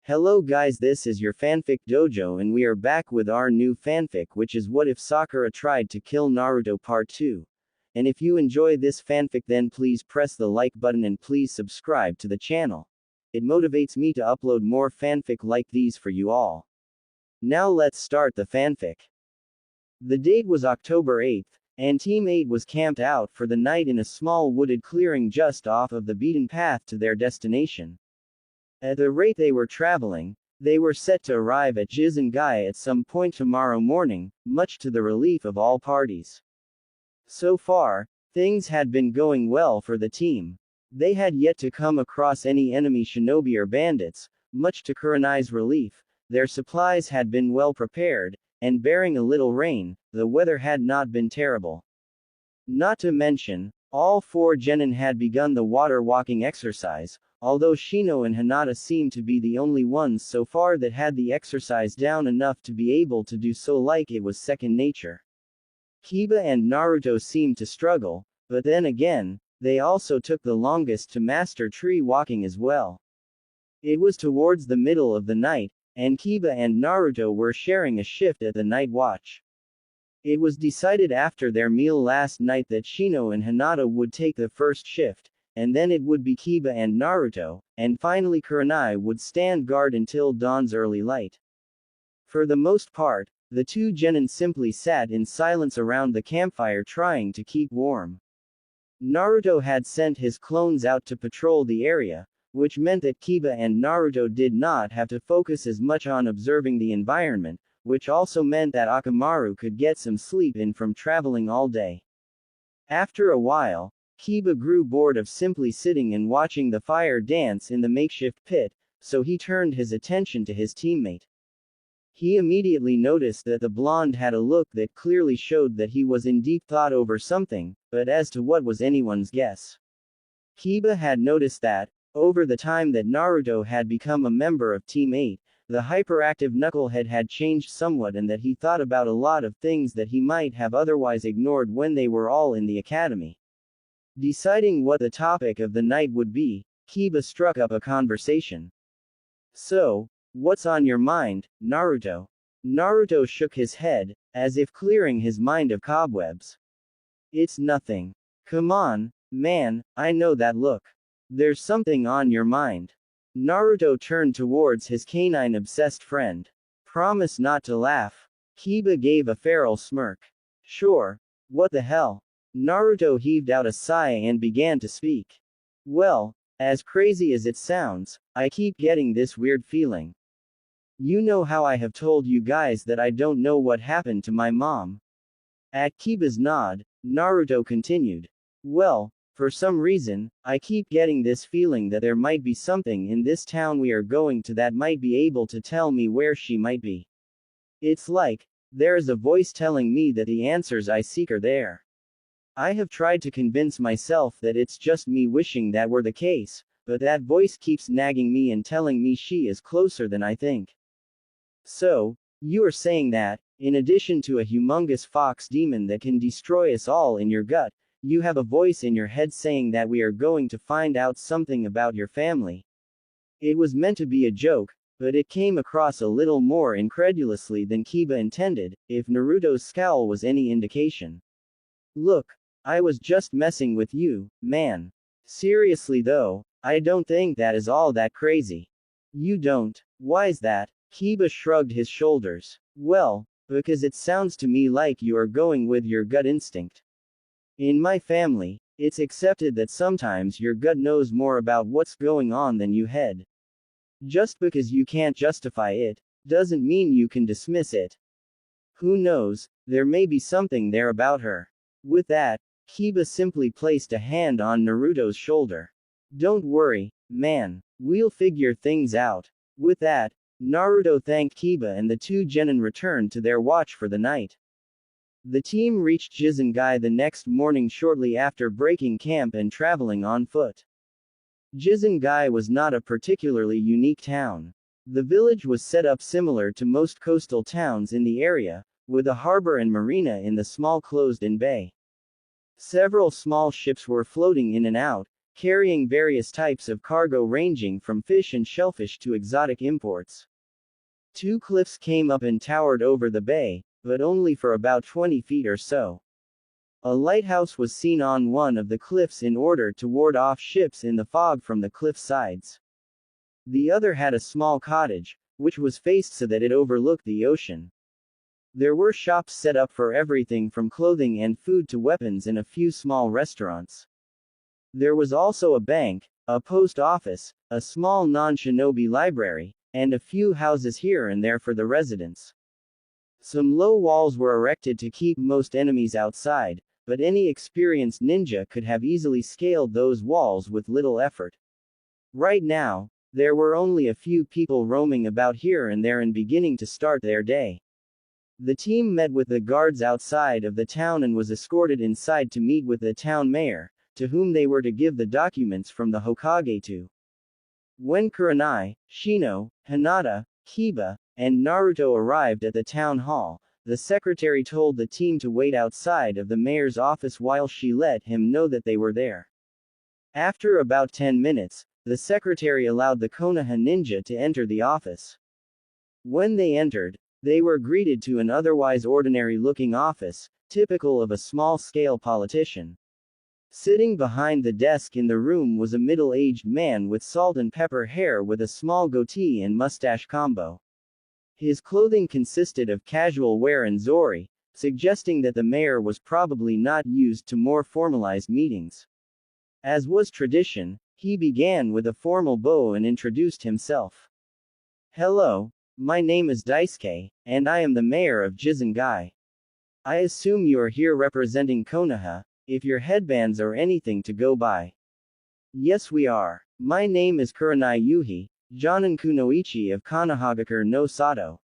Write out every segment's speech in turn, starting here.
Hello guys, this is your fanfic dojo and we are back with our new fanfic, which is What If Sakura Tried to Kill Naruto Part 2. And if you enjoy this fanfic, then please press the like button and please subscribe to the channel. It motivates me to upload more fanfic like these for you all. Now let's start the fanfic. The date was October 8th, and Team 8 was camped out for the night in a small wooded clearing just off of the beaten path to their destination. At the rate they were traveling, they were set to arrive at Jizengai at some point tomorrow morning, much to the relief of all parties. So far, things had been going well for the team. They had yet to come across any enemy shinobi or bandits, much to Kurenai's relief. Their supplies had been well prepared, and bearing a little rain, the weather had not been terrible. Not to mention, all four genin had begun the water walking exercise, although Shino and Hinata seemed to be the only ones so far that had the exercise down enough to be able to do so like it was second nature. Kiba and Naruto seemed to struggle, but then again, they also took the longest to master tree walking as well. It was towards the middle of the night, and Kiba and Naruto were sharing a shift at the night watch. It was decided after their meal last night that Shino and Hinata would take the first shift, and then it would be Kiba and Naruto, and finally Kurenai would stand guard until dawn's early light. For the most part, the two genin simply sat in silence around the campfire trying to keep warm. Naruto had sent his clones out to patrol the area, which meant that Kiba and Naruto did not have to focus as much on observing the environment, which also meant that Akamaru could get some sleep in from traveling all day. After a while, Kiba grew bored of simply sitting and watching the fire dance in the makeshift pit, so he turned his attention to his teammate. He immediately noticed that the blonde had a look that clearly showed that he was in deep thought over something, but as to what was anyone's guess. Kiba had noticed that, over the time that Naruto had become a member of Team 8, the hyperactive knucklehead had changed somewhat and that he thought about a lot of things that he might have otherwise ignored when they were all in the academy. Deciding what the topic of the night would be, Kiba struck up a conversation. "So, what's on your mind, Naruto?" Naruto shook his head, as if clearing his mind of cobwebs. "It's nothing. Come on, man, I know that look. There's something on your mind." Naruto turned towards his canine-obsessed friend. "Promise not to laugh." Kiba gave a feral smirk. "Sure. What the hell?" Naruto heaved out a sigh and began to speak. "Well, as crazy as it sounds, I keep getting this weird feeling. You know how I have told you guys that I don't know what happened to my mom?" At Kiba's nod, Naruto continued. "Well, for some reason, I keep getting this feeling that there might be something in this town we are going to that might be able to tell me where she might be. It's like, there is a voice telling me that the answers I seek are there. I have tried to convince myself that it's just me wishing that were the case, but that voice keeps nagging me and telling me she is closer than I think." "So, you are saying that, in addition to a humongous fox demon that can destroy us all in your gut, you have a voice in your head saying that we are going to find out something about your family?" It was meant to be a joke, but it came across a little more incredulously than Kiba intended, if Naruto's scowl was any indication. "Look, I was just messing with you, man. Seriously though, I don't think that is all that crazy." "You don't? Why's that?" Kiba shrugged his shoulders. "Well, because it sounds to me like you are going with your gut instinct. In my family, it's accepted that sometimes your gut knows more about what's going on than you head. Just because you can't justify it, doesn't mean you can dismiss it. Who knows, there may be something there about her." With that, Kiba simply placed a hand on Naruto's shoulder. "Don't worry, man. We'll figure things out." With that, Naruto thanked Kiba and the two genin returned to their watch for the night. The team reached Jizengai the next morning shortly after breaking camp and traveling on foot. Jizengai was not a particularly unique town. The village was set up similar to most coastal towns in the area, with a harbor and marina in the small closed-in bay. Several small ships were floating in and out, carrying various types of cargo ranging from fish and shellfish to exotic imports. Two cliffs came up and towered over the bay, but only for about 20 feet or so. A lighthouse was seen on one of the cliffs in order to ward off ships in the fog from the cliff sides. The other had a small cottage, which was faced so that it overlooked the ocean. There were shops set up for everything from clothing and food to weapons and a few small restaurants. There was also a bank, a post office, a small non-shinobi library, and a few houses here and there for the residents. Some low walls were erected to keep most enemies outside, but any experienced ninja could have easily scaled those walls with little effort. Right now, there were only a few people roaming about here and there and beginning to start their day. The team met with the guards outside of the town and was escorted inside to meet with the town mayor, to whom they were to give the documents from the Hokage to. When Kurenai, Shino, Hinata, Kiba, and Naruto arrived at the town hall, the secretary told the team to wait outside of the mayor's office while she let him know that they were there. After about 10 minutes, the secretary allowed the Konoha ninja to enter the office. When they entered, they were greeted to an otherwise ordinary-looking office, typical of a small-scale politician. Sitting behind the desk in the room was a middle-aged man with salt and pepper hair with a small goatee and mustache combo. His clothing consisted of casual wear and zori, suggesting that the mayor was probably not used to more formalized meetings. As was tradition, he began with a formal bow and introduced himself. Hello, my name is Daisuke, and I am the mayor of Jizengai. I assume you are here representing Konoha, if your headbands are anything to go by. Yes, we are. My name is Kurenai Yuhi, Jonin Kunoichi of Konohagakure no Sato.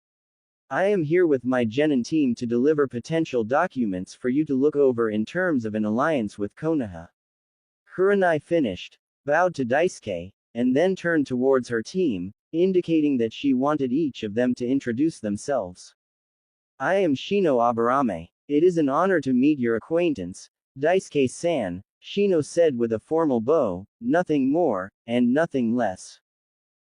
I am here with my genin team to deliver potential documents for you to look over in terms of an alliance with Konoha. Kurenai finished, bowed to Daisuke, and then turned towards her team, indicating that she wanted each of them to introduce themselves. I am Shino Aburame. It is an honor to meet your acquaintance, Daisuke-san, Shino said with a formal bow, nothing more, and nothing less.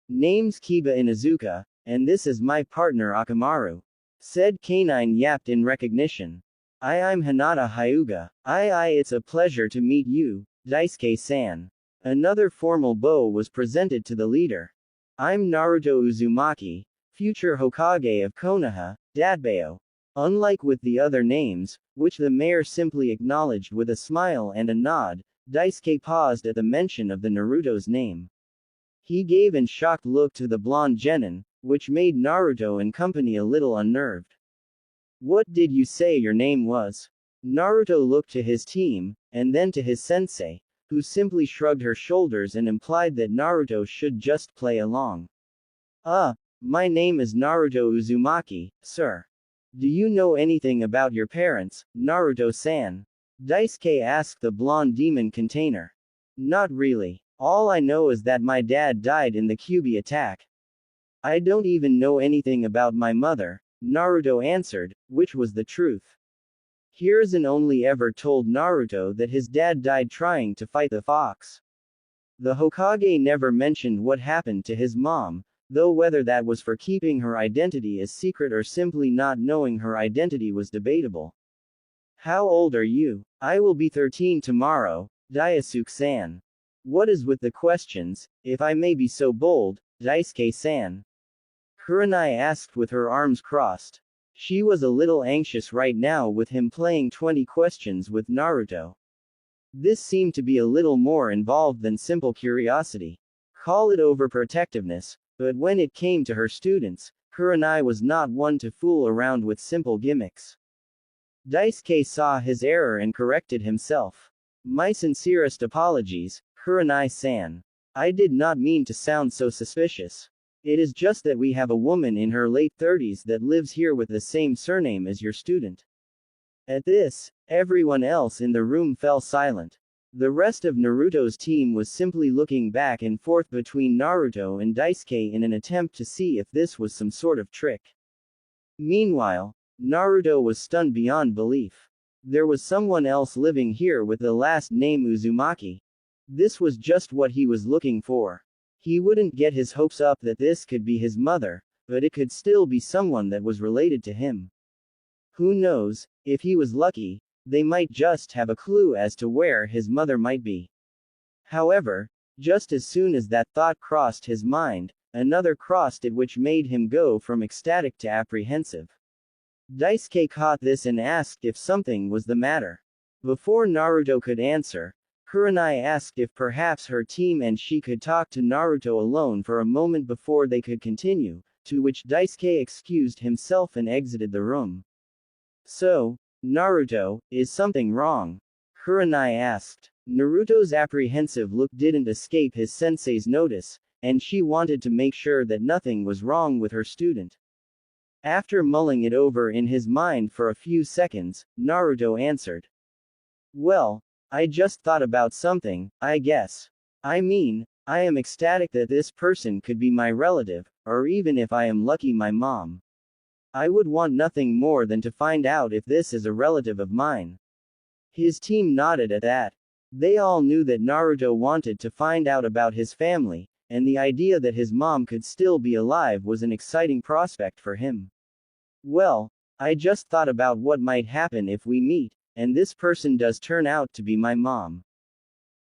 Name's Kiba Inuzuka, and this is my partner Akamaru. Said K9 yapped in recognition. I'm Hinata Hyuga. It's a pleasure to meet you, Daisuke-san. Another formal bow was presented to the leader. I'm Naruto Uzumaki, future Hokage of Konoha, Dadbeo. Unlike with the other names, which the mayor simply acknowledged with a smile and a nod, Daisuke paused at the mention of the Naruto's name. He gave an shocked look to the blonde genin, which made Naruto and company a little unnerved. What did you say your name was? Naruto looked to his team, and then to his sensei, who simply shrugged her shoulders and implied that Naruto should just play along. My name is Naruto Uzumaki, sir. Do you know anything about your parents, Naruto-san? Daisuke asked the blonde demon container. Not really. All I know is that my dad died in the Kyuubi attack. I don't even know anything about my mother, Naruto answered, which was the truth. Hiruzen only ever told Naruto that his dad died trying to fight the fox. The Hokage never mentioned what happened to his mom, though whether that was for keeping her identity as secret or simply not knowing her identity was debatable. How old are you? I will be 13 tomorrow, Daisuke-san. What is with the questions, if I may be so bold, Daisuke-san? Kurenai asked with her arms crossed. She was a little anxious right now with him playing 20 questions with Naruto. This seemed to be a little more involved than simple curiosity. Call it overprotectiveness, but when it came to her students, Kurenai was not one to fool around with simple gimmicks. Daisuke saw his error and corrected himself. My sincerest apologies, Kurenai-san. I did not mean to sound so suspicious. It is just that we have a woman in her late 30s that lives here with the same surname as your student. At this, everyone else in the room fell silent. The rest of Naruto's team was simply looking back and forth between Naruto and Daisuke in an attempt to see if this was some sort of trick. Meanwhile, Naruto was stunned beyond belief. There was someone else living here with the last name Uzumaki. This was just what he was looking for. He wouldn't get his hopes up that this could be his mother, but it could still be someone that was related to him. Who knows, if he was lucky, they might just have a clue as to where his mother might be. However, just as soon as that thought crossed his mind, another crossed it which made him go from ecstatic to apprehensive. Daisuke caught this and asked if something was the matter. Before Naruto could answer, Kurenai asked if perhaps her team and she could talk to Naruto alone for a moment before they could continue, to which Daisuke excused himself and exited the room. So, Naruto, is something wrong? Kurenai asked. Naruto's apprehensive look didn't escape his sensei's notice, and she wanted to make sure that nothing was wrong with her student. After mulling it over in his mind for a few seconds, Naruto answered. Well, I just thought about something, I guess. I mean, I am ecstatic that this person could be my relative, or even if I am lucky my mom. I would want nothing more than to find out if this is a relative of mine. His team nodded at that. They all knew that Naruto wanted to find out about his family, and the idea that his mom could still be alive was an exciting prospect for him. Well, I just thought about what might happen if we meet, and this person does turn out to be my mom.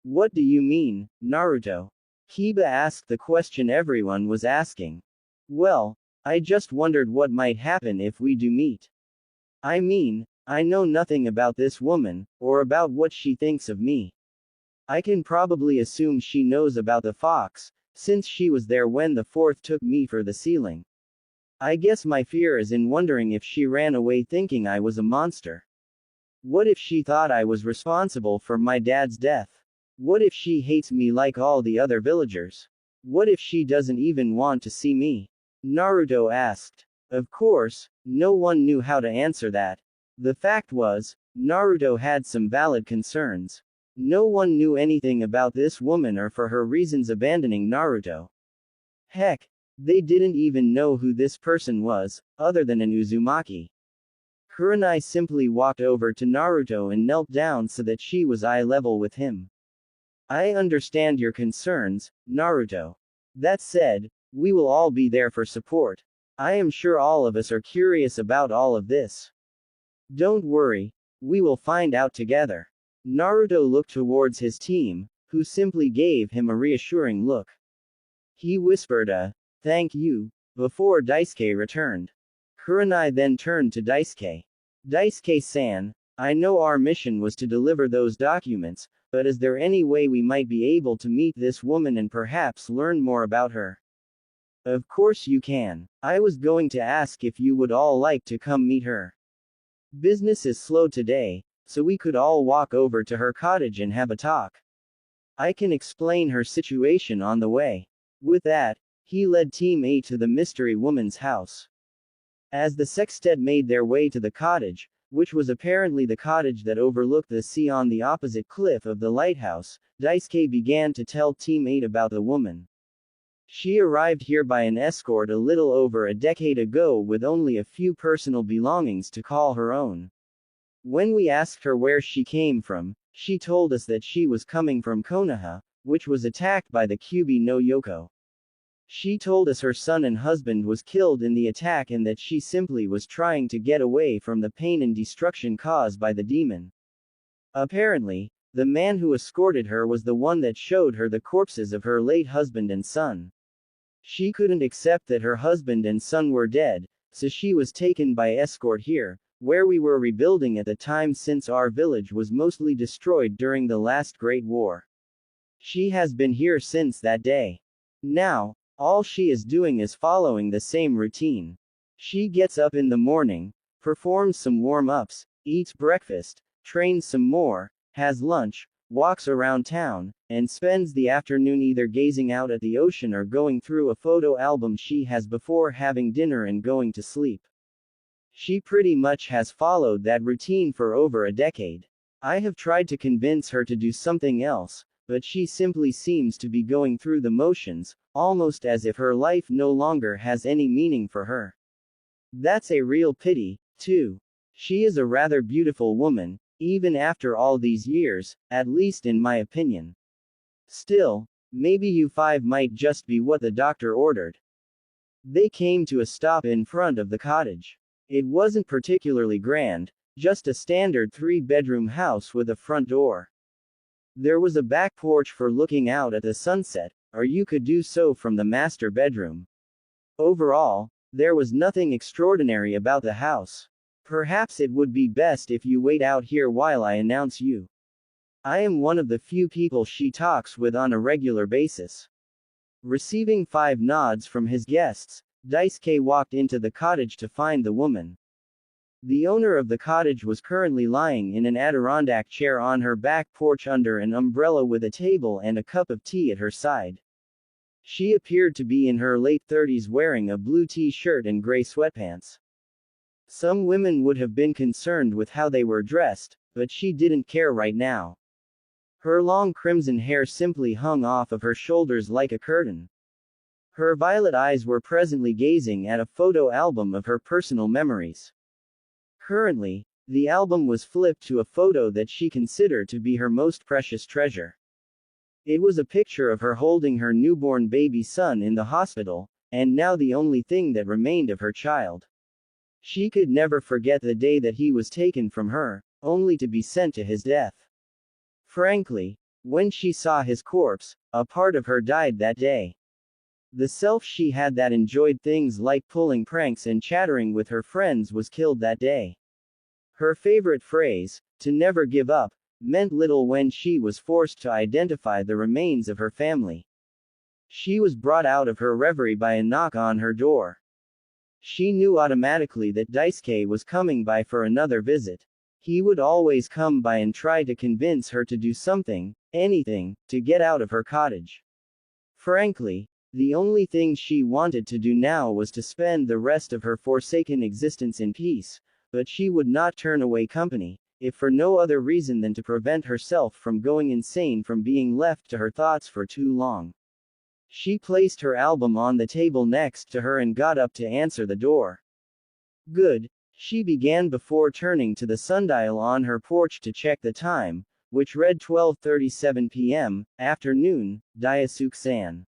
What do you mean, Naruto? Kiba asked the question everyone was asking. Well, I just wondered what might happen if we do meet. I mean, I know nothing about this woman, or about what she thinks of me. I can probably assume she knows about the fox, since she was there when the fourth took me for the ceiling. I guess my fear is in wondering if she ran away thinking I was a monster. What if she thought I was responsible for my dad's death? What if she hates me like all the other villagers? What if she doesn't even want to see me? Naruto asked. Of course, no one knew how to answer that. The fact was, Naruto had some valid concerns. No one knew anything about this woman or for her reasons abandoning Naruto. Heck, they didn't even know who this person was, other than an Uzumaki. Kurenai simply walked over to Naruto and knelt down so that she was eye level with him. I understand your concerns, Naruto. That said, we will all be there for support. I am sure all of us are curious about all of this. Don't worry, we will find out together. Naruto looked towards his team, who simply gave him a reassuring look. He whispered thank you, before Daisuke returned. Kurenai then turned to Daisuke. Daisuke-san, I know our mission was to deliver those documents, but is there any way we might be able to meet this woman and perhaps learn more about her? Of course you can. I was going to ask if you would all like to come meet her. Business is slow today, so we could all walk over to her cottage and have a talk. I can explain her situation on the way. With that, he led Team A to the mystery woman's house. As the sextet made their way to the cottage, which was apparently the cottage that overlooked the sea on the opposite cliff of the lighthouse, Daisuke began to tell Team 8 about the woman. She arrived here by an escort a little over a decade ago with only a few personal belongings to call her own. When we asked her where she came from, she told us that she was coming from Konoha, which was attacked by the Kyuubi no Yoko. She told us her son and husband was killed in the attack and that she simply was trying to get away from the pain and destruction caused by the demon. Apparently, the man who escorted her was the one that showed her the corpses of her late husband and son. She couldn't accept that her husband and son were dead, so she was taken by escort here, where we were rebuilding at the time since our village was mostly destroyed during the last Great War. She has been here since that day. Now, all she is doing is following the same routine. She gets up in the morning, performs some warm-ups, eats breakfast, trains some more, has lunch, walks around town, and spends the afternoon either gazing out at the ocean or going through a photo album she has before having dinner and going to sleep. She pretty much has followed that routine for over a decade. I have tried to convince her to do something else, but she simply seems to be going through the motions, almost as if her life no longer has any meaning for her. That's a real pity, too. She is a rather beautiful woman, even after all these years, at least in my opinion. Still, maybe you five might just be what the doctor ordered. They came to a stop in front of the cottage. It wasn't particularly grand, just a standard three-bedroom house with a front door. There was a back porch for looking out at the sunset, or you could do so from the master bedroom. Overall, there was nothing extraordinary about the house. Perhaps it would be best if you wait out here while I announce you. I am one of the few people she talks with on a regular basis. Receiving 5 nods from his guests, Daisuke walked into the cottage to find the woman. The owner of the cottage was currently lying in an Adirondack chair on her back porch under an umbrella with a table and a cup of tea at her side. She appeared to be in her late 30s wearing a blue t-shirt and gray sweatpants. Some women would have been concerned with how they were dressed, but she didn't care right now. Her long crimson hair simply hung off of her shoulders like a curtain. Her violet eyes were presently gazing at a photo album of her personal memories. Currently, the album was flipped to a photo that she considered to be her most precious treasure. It was a picture of her holding her newborn baby son in the hospital, and now the only thing that remained of her child. She could never forget the day that he was taken from her, only to be sent to his death. Frankly, when she saw his corpse, a part of her died that day. The self she had that enjoyed things like pulling pranks and chattering with her friends was killed that day. Her favorite phrase, to never give up, meant little when she was forced to identify the remains of her family. She was brought out of her reverie by a knock on her door. She knew automatically that Daisuke was coming by for another visit. He would always come by and try to convince her to do something, anything, to get out of her cottage. Frankly, the only thing she wanted to do now was to spend the rest of her forsaken existence in peace, but she would not turn away company, if for no other reason than to prevent herself from going insane from being left to her thoughts for too long. She placed her album on the table next to her and got up to answer the door. Good, she began before turning to the sundial on her porch to check the time, which read 12:37 p.m., afternoon, Daisuke-san.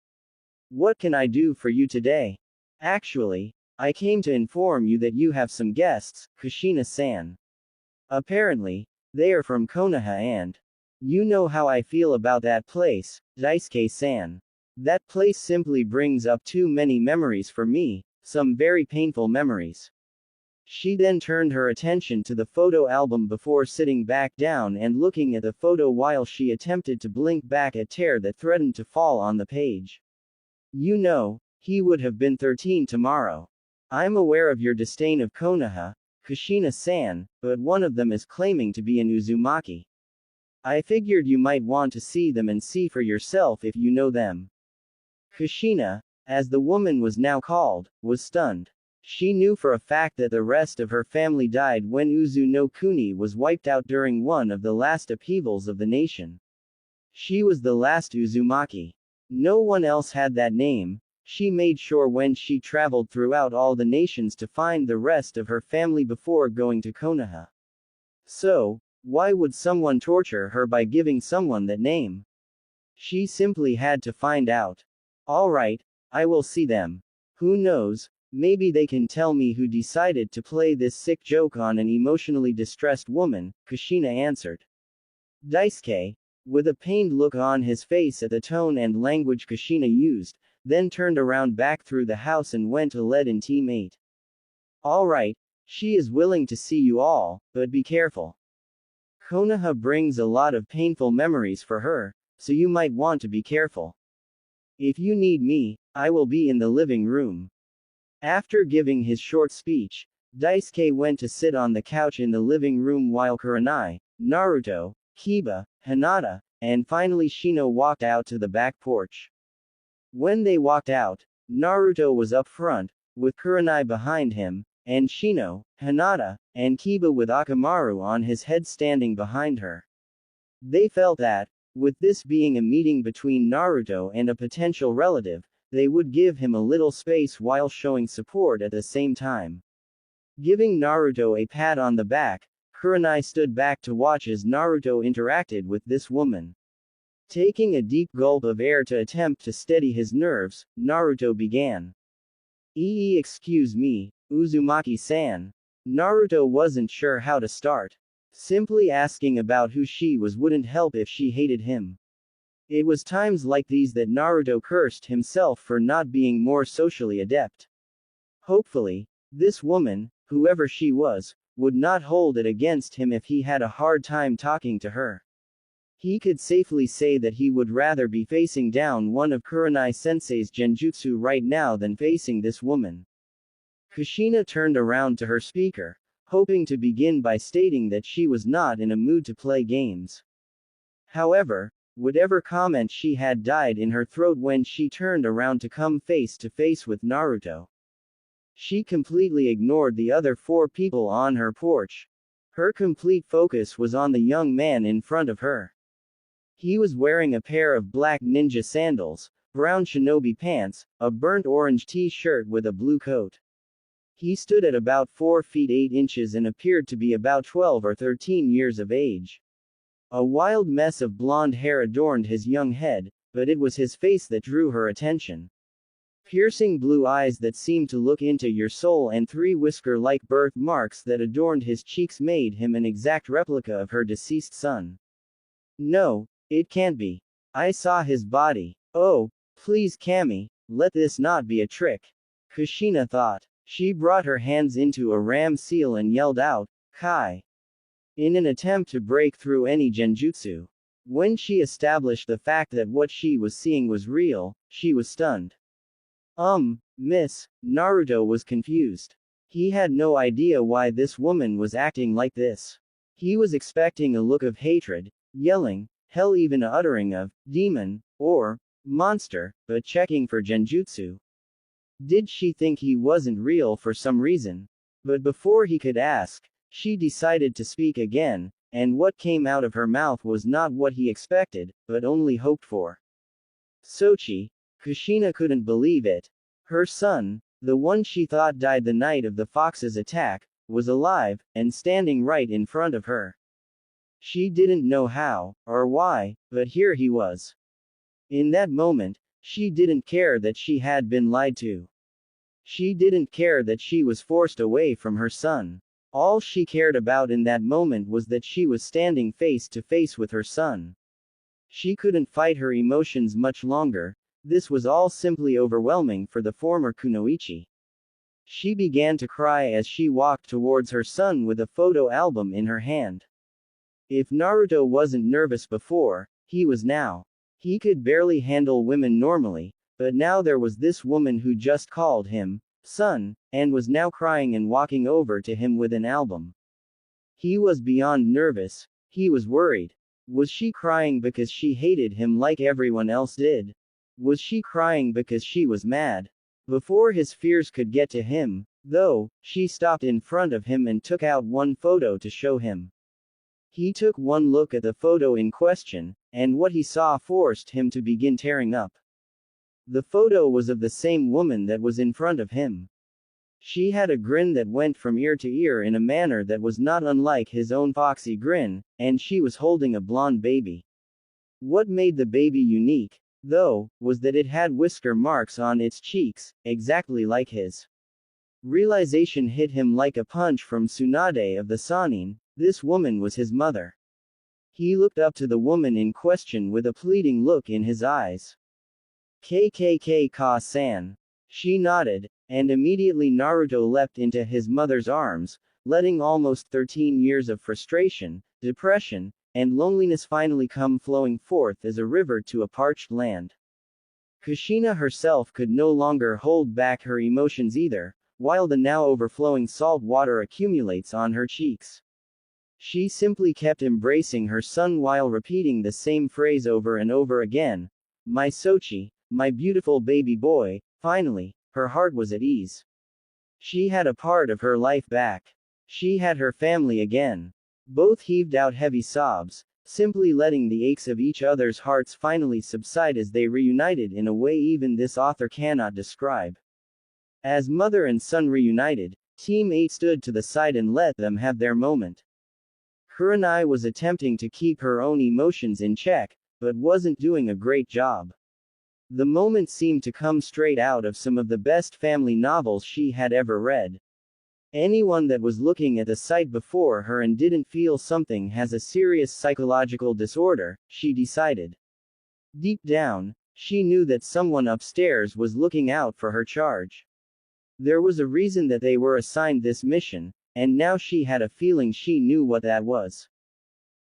What can I do for you today? Actually, I came to inform you that you have some guests, Kushina-san. Apparently, they are from Konoha and you know how I feel about that place, Daisuke-san. That place simply brings up too many memories for me, some very painful memories. She then turned her attention to the photo album before sitting back down and looking at the photo while she attempted to blink back a tear that threatened to fall on the page. You know, he would have been 13 tomorrow. I'm aware of your disdain of Konoha, Kushina-san, but one of them is claiming to be an Uzumaki. I figured you might want to see them and see for yourself if you know them. Kushina, as the woman was now called, was stunned. She knew for a fact that the rest of her family died when Uzu no Kuni was wiped out during one of the last upheavals of the nation. She was the last Uzumaki. No one else had that name. She made sure when she traveled throughout all the nations to find the rest of her family before going to Konoha. So, why would someone torture her by giving someone that name? She simply had to find out. Alright, I will see them. Who knows, maybe they can tell me who decided to play this sick joke on an emotionally distressed woman, Kushina answered. Daisuke, with a pained look on his face at the tone and language Kushina used, then turned around back through the house and went to lead in Team 8. Alright, she is willing to see you all, but be careful. Konoha brings a lot of painful memories for her, so you might want to be careful. If you need me, I will be in the living room. After giving his short speech, Daisuke went to sit on the couch in the living room while Kurenai, Naruto, Kiba, Hinata, and finally Shino walked out to the back porch. When they walked out, Naruto was up front, with Kurenai behind him, and Shino, Hinata, and Kiba with Akamaru on his head standing behind her. They felt that, with this being a meeting between Naruto and a potential relative, they would give him a little space while showing support at the same time. Giving Naruto a pat on the back, Kurenai stood back to watch as Naruto interacted with this woman. Taking a deep gulp of air to attempt to steady his nerves, Naruto began. Excuse me, Uzumaki-san. Naruto wasn't sure how to start. Simply asking about who she was wouldn't help if she hated him. It was times like these that Naruto cursed himself for not being more socially adept. Hopefully, this woman, whoever she was, would not hold it against him if he had a hard time talking to her. He could safely say that he would rather be facing down one of Kurenai-sensei's genjutsu right now than facing this woman. Kushina turned around to her speaker, hoping to begin by stating that she was not in a mood to play games. However, whatever comment she had died in her throat when she turned around to come face to face with Naruto. She completely ignored the other 4 people on her porch. Her complete focus was on the young man in front of her. He was wearing a pair of black ninja sandals, brown shinobi pants, a burnt orange t-shirt with a blue coat. He stood at about 4 feet 8 inches and appeared to be about 12 or 13 years of age. A wild mess of blonde hair adorned his young head, but it was his face that drew her attention. Piercing blue eyes that seemed to look into your soul and 3 whisker-like birthmarks that adorned his cheeks made him an exact replica of her deceased son. No, it can't be. I saw his body. Oh, please Kami, let this not be a trick. Kushina thought. She brought her hands into a ram seal and yelled out, Kai. In an attempt to break through any genjutsu. When she established the fact that what she was seeing was real, she was stunned. Miss, Naruto was confused. He had no idea why this woman was acting like this. He was expecting a look of hatred, yelling, hell even uttering of, demon, or, monster, but checking for genjutsu. Did she think he wasn't real for some reason? But before he could ask, she decided to speak again, and what came out of her mouth was not what he expected, but only hoped for. Sochi. Kushina couldn't believe it. Her son, the one she thought died the night of the fox's attack, was alive, and standing right in front of her. She didn't know how, or why, but here he was. In that moment, she didn't care that she had been lied to. She didn't care that she was forced away from her son. All she cared about in that moment was that she was standing face to face with her son. She couldn't fight her emotions much longer. This was all simply overwhelming for the former kunoichi. She began to cry as she walked towards her son with a photo album in her hand. If Naruto wasn't nervous before, he was now. He could barely handle women normally, but now there was this woman who just called him son, and was now crying and walking over to him with an album. He was beyond nervous, he was worried. Was she crying because she hated him like everyone else did? Was she crying because she was mad? Before his fears could get to him, though, she stopped in front of him and took out one photo to show him. He took one look at the photo in question, and what he saw forced him to begin tearing up. The photo was of the same woman that was in front of him. She had a grin that went from ear to ear in a manner that was not unlike his own foxy grin, and she was holding a blonde baby. What made the baby unique, though, was that it had whisker marks on its cheeks, exactly like his. Realization hit him like a punch from Tsunade of the Sannin. This woman was his mother. He looked up to the woman in question with a pleading look in his eyes. Ka-san. She nodded, and immediately Naruto leapt into his mother's arms, letting almost 13 years of frustration, depression, and loneliness finally come flowing forth as a river to a parched land. Kushina herself could no longer hold back her emotions either, while the now overflowing salt water accumulates on her cheeks. She simply kept embracing her son while repeating the same phrase over and over again. My Sochi, my beautiful baby boy. Finally, her heart was at ease. She had a part of her life back. She had her family again. Both heaved out heavy sobs, simply letting the aches of each other's hearts finally subside as they reunited in a way even this author cannot describe. As mother and son reunited, Team 8 stood to the side and let them have their moment. Kurenai was attempting to keep her own emotions in check, but wasn't doing a great job. The moment seemed to come straight out of some of the best family novels she had ever read. Anyone that was looking at the sight before her and didn't feel something has a serious psychological disorder, she decided. Deep down, she knew that someone upstairs was looking out for her charge. There was a reason that they were assigned this mission, and now she had a feeling she knew what that was.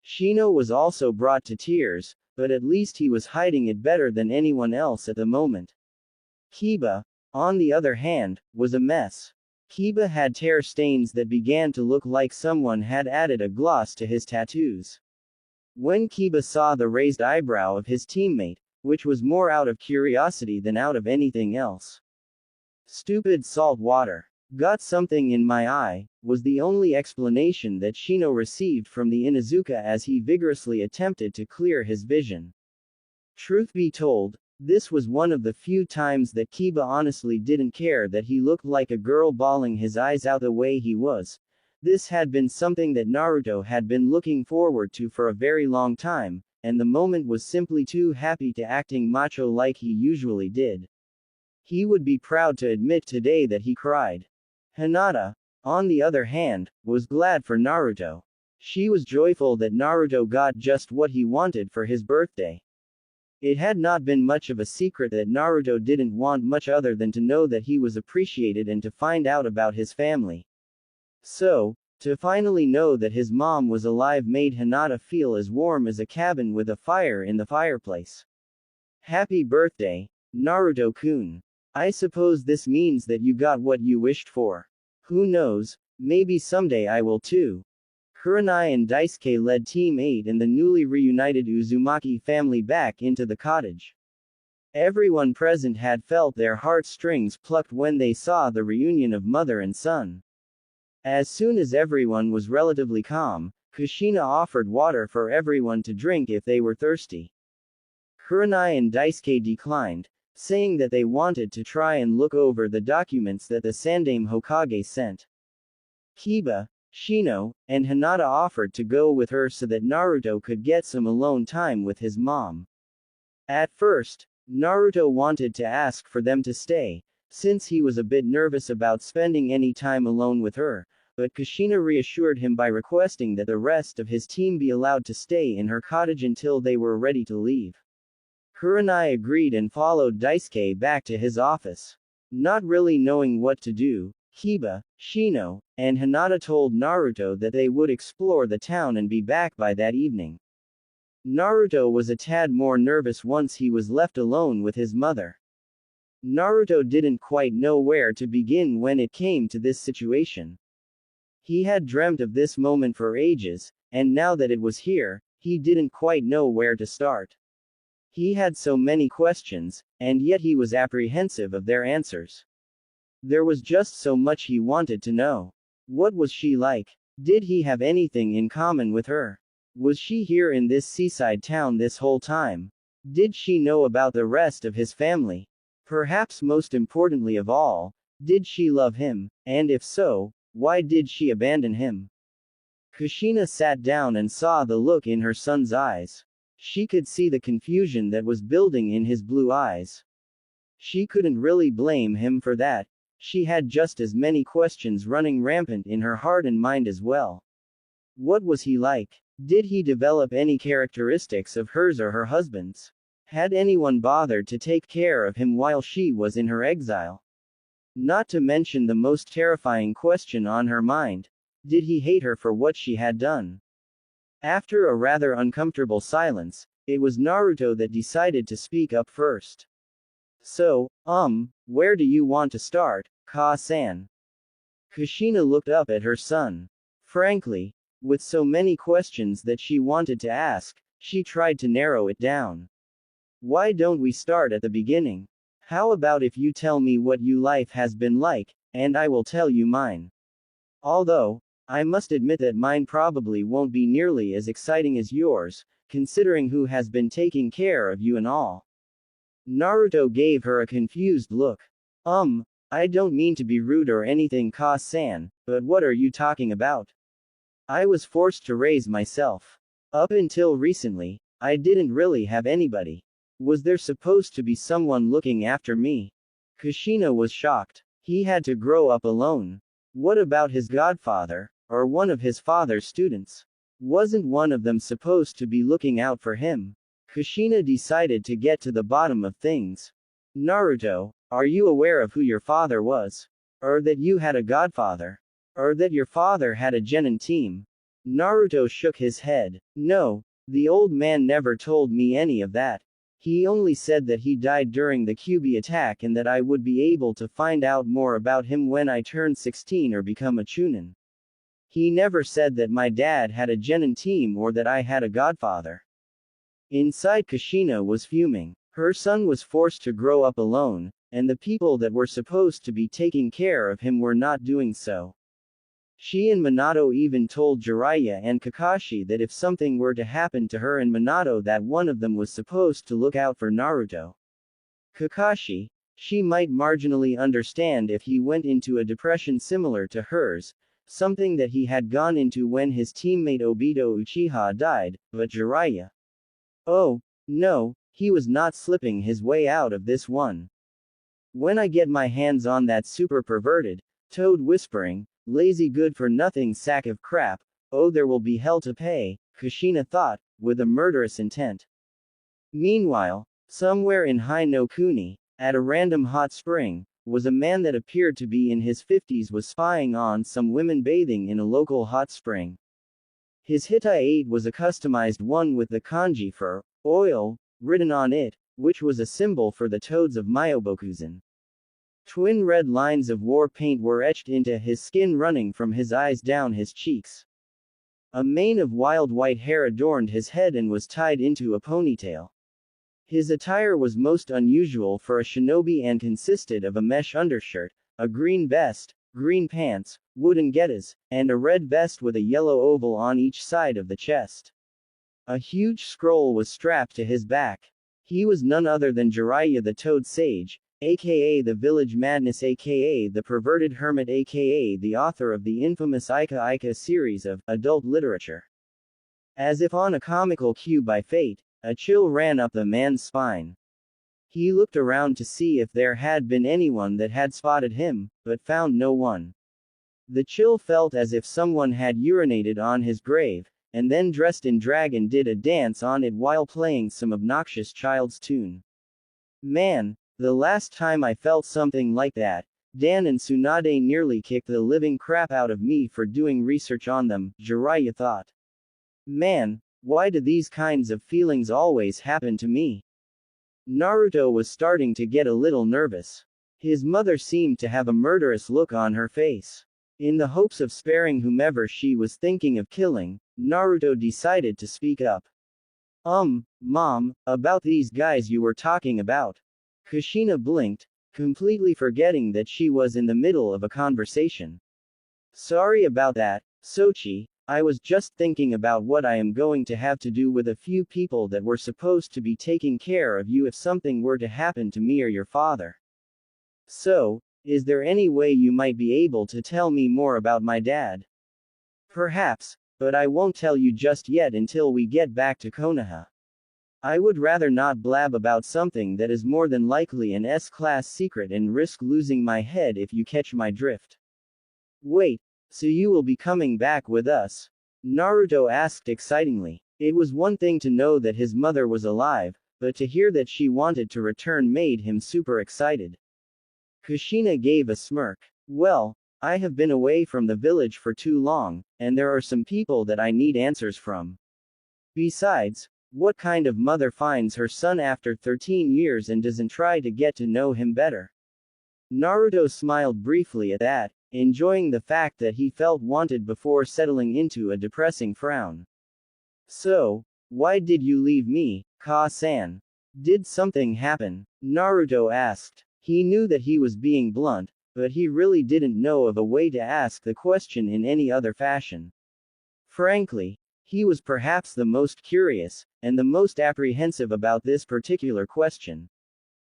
Shino was also brought to tears, but at least he was hiding it better than anyone else at the moment. Kiba, on the other hand, was a mess. Kiba had tear stains that began to look like someone had added a gloss to his tattoos. When Kiba saw the raised eyebrow of his teammate, which was more out of curiosity than out of anything else. Stupid salt water. Got something in my eye, was the only explanation that Shino received from the Inuzuka as he vigorously attempted to clear his vision. Truth be told, this was one of the few times that Kiba honestly didn't care that he looked like a girl bawling his eyes out the way he was. This had been something that Naruto had been looking forward to for a very long time, and the moment was simply too happy to acting macho like he usually did. He would be proud to admit today that he cried. Hinata, on the other hand, was glad for Naruto. She was joyful that Naruto got just what he wanted for his birthday. It had not been much of a secret that Naruto didn't want much other than to know that he was appreciated and to find out about his family. So, to finally know that his mom was alive made Hinata feel as warm as a cabin with a fire in the fireplace. Happy birthday, Naruto-kun. I suppose this means that you got what you wished for. Who knows, maybe someday I will too. Kurenai and Daisuke led Team 8 and the newly reunited Uzumaki family back into the cottage. Everyone present had felt their heartstrings plucked when they saw the reunion of mother and son. As soon as everyone was relatively calm, Kushina offered water for everyone to drink if they were thirsty. Kurenai and Daisuke declined, saying that they wanted to try and look over the documents that the Sandaime Hokage sent. Kiba, Shino, and Hinata offered to go with her so that Naruto could get some alone time with his mom. At first, Naruto wanted to ask for them to stay, since he was a bit nervous about spending any time alone with her, but Kushina reassured him by requesting that the rest of his team be allowed to stay in her cottage until they were ready to leave. Kurenai agreed and followed Daisuke back to his office. Not really knowing what to do, Kiba, Shino, and Hinata told Naruto that they would explore the town and be back by that evening. Naruto was a tad more nervous once he was left alone with his mother. Naruto didn't quite know where to begin when it came to this situation. He had dreamt of this moment for ages, and now that it was here, he didn't quite know where to start. He had so many questions, and yet he was apprehensive of their answers. There was just so much he wanted to know. What was she like? Did he have anything in common with her? Was she here in this seaside town this whole time? Did she know about the rest of his family? Perhaps most importantly of all, did she love him, and if so, why did she abandon him? Kushina sat down and saw the look in her son's eyes. She could see the confusion that was building in his blue eyes. She couldn't really blame him for that. She had just as many questions running rampant in her heart and mind as well. What was he like? Did he develop any characteristics of hers or her husband's? Had anyone bothered to take care of him while she was in her exile? Not to mention the most terrifying question on her mind. Did he hate her for what she had done? After a rather uncomfortable silence, it was Naruto that decided to speak up first. So, where do you want to start, Ka-san? Kushina looked up at her son. Frankly, with so many questions that she wanted to ask, she tried to narrow it down. Why don't we start at the beginning? How about if you tell me what your life has been like, and I will tell you mine. Although, I must admit that mine probably won't be nearly as exciting as yours, considering who has been taking care of you and all. Naruto gave her a confused look. I don't mean to be rude or anything, Ka-san, but what are you talking about? I was forced to raise myself. Up until recently, I didn't really have anybody. Was there supposed to be someone looking after me? Kushina was shocked. He had to grow up alone. What about his godfather, or one of his father's students? Wasn't one of them supposed to be looking out for him? Kushina decided to get to the bottom of things. Naruto, are you aware of who your father was? Or that you had a godfather? Or that your father had a genin team? Naruto shook his head. No, the old man never told me any of that. He only said that he died during the Kyuubi attack and that I would be able to find out more about him when I turned 16 or become a chunin. He never said that my dad had a genin team or that I had a godfather. Inside, Kushina was fuming. Her son was forced to grow up alone, and the people that were supposed to be taking care of him were not doing so. She and Minato even told Jiraiya and Kakashi that if something were to happen to her and Minato, that one of them was supposed to look out for Naruto. Kakashi, she might marginally understand if he went into a depression similar to hers, something that he had gone into when his teammate Obito Uchiha died, but Jiraiya. Oh, no, he was not slipping his way out of this one. When I get my hands on that super perverted, toad whispering, lazy good-for-nothing sack of crap, oh there will be hell to pay, Kushina thought, with a murderous intent. Meanwhile, somewhere in Hai no Kuni, at a random hot spring, was a man that appeared to be in his 50s was spying on some women bathing in a local hot spring. His Hittite was a customized one with the kanji for oil written on it, which was a symbol for the toads of Myobokuzan. Twin red lines of war paint were etched into his skin running from his eyes down his cheeks. A mane of wild white hair adorned his head and was tied into a ponytail. His attire was most unusual for a shinobi and consisted of a mesh undershirt, a green vest, green pants, wooden getas, and a red vest with a yellow oval on each side of the chest. A huge scroll was strapped to his back. He was none other than Jiraiya the Toad Sage, aka the Village Madness, aka the Perverted Hermit, aka the author of the infamous Ika Ika series of adult literature. As if on a comical cue by fate, a chill ran up the man's spine. He looked around to see if there had been anyone that had spotted him, but found no one. The chill felt as if someone had urinated on his grave, and then dressed in drag and did a dance on it while playing some obnoxious child's tune. Man, the last time I felt something like that, Dan and Tsunade nearly kicked the living crap out of me for doing research on them, Jiraiya thought. Man, why do these kinds of feelings always happen to me? Naruto was starting to get a little nervous. His mother seemed to have a murderous look on her face. In the hopes of sparing whomever she was thinking of killing, Naruto decided to speak up. Mom, about these guys you were talking about. Kushina blinked, completely forgetting that she was in the middle of a conversation. Sorry about that, Sochi, I was just thinking about what I am going to have to do with a few people that were supposed to be taking care of you if something were to happen to me or your father. So, is there any way you might be able to tell me more about my dad? Perhaps, but I won't tell you just yet until we get back to Konoha. I would rather not blab about something that is more than likely an S-class secret and risk losing my head if you catch my drift. Wait, so you will be coming back with us? Naruto asked excitingly. It was one thing to know that his mother was alive, but to hear that she wanted to return made him super excited. Kushina gave a smirk. Well, I have been away from the village for too long, and there are some people that I need answers from. Besides, what kind of mother finds her son after 13 years and doesn't try to get to know him better? Naruto smiled briefly at that, enjoying the fact that he felt wanted before settling into a depressing frown. So, why did you leave me, Ka-san? Did something happen? Naruto asked. He knew that he was being blunt, but he really didn't know of a way to ask the question in any other fashion. Frankly, he was perhaps the most curious, and the most apprehensive about this particular question.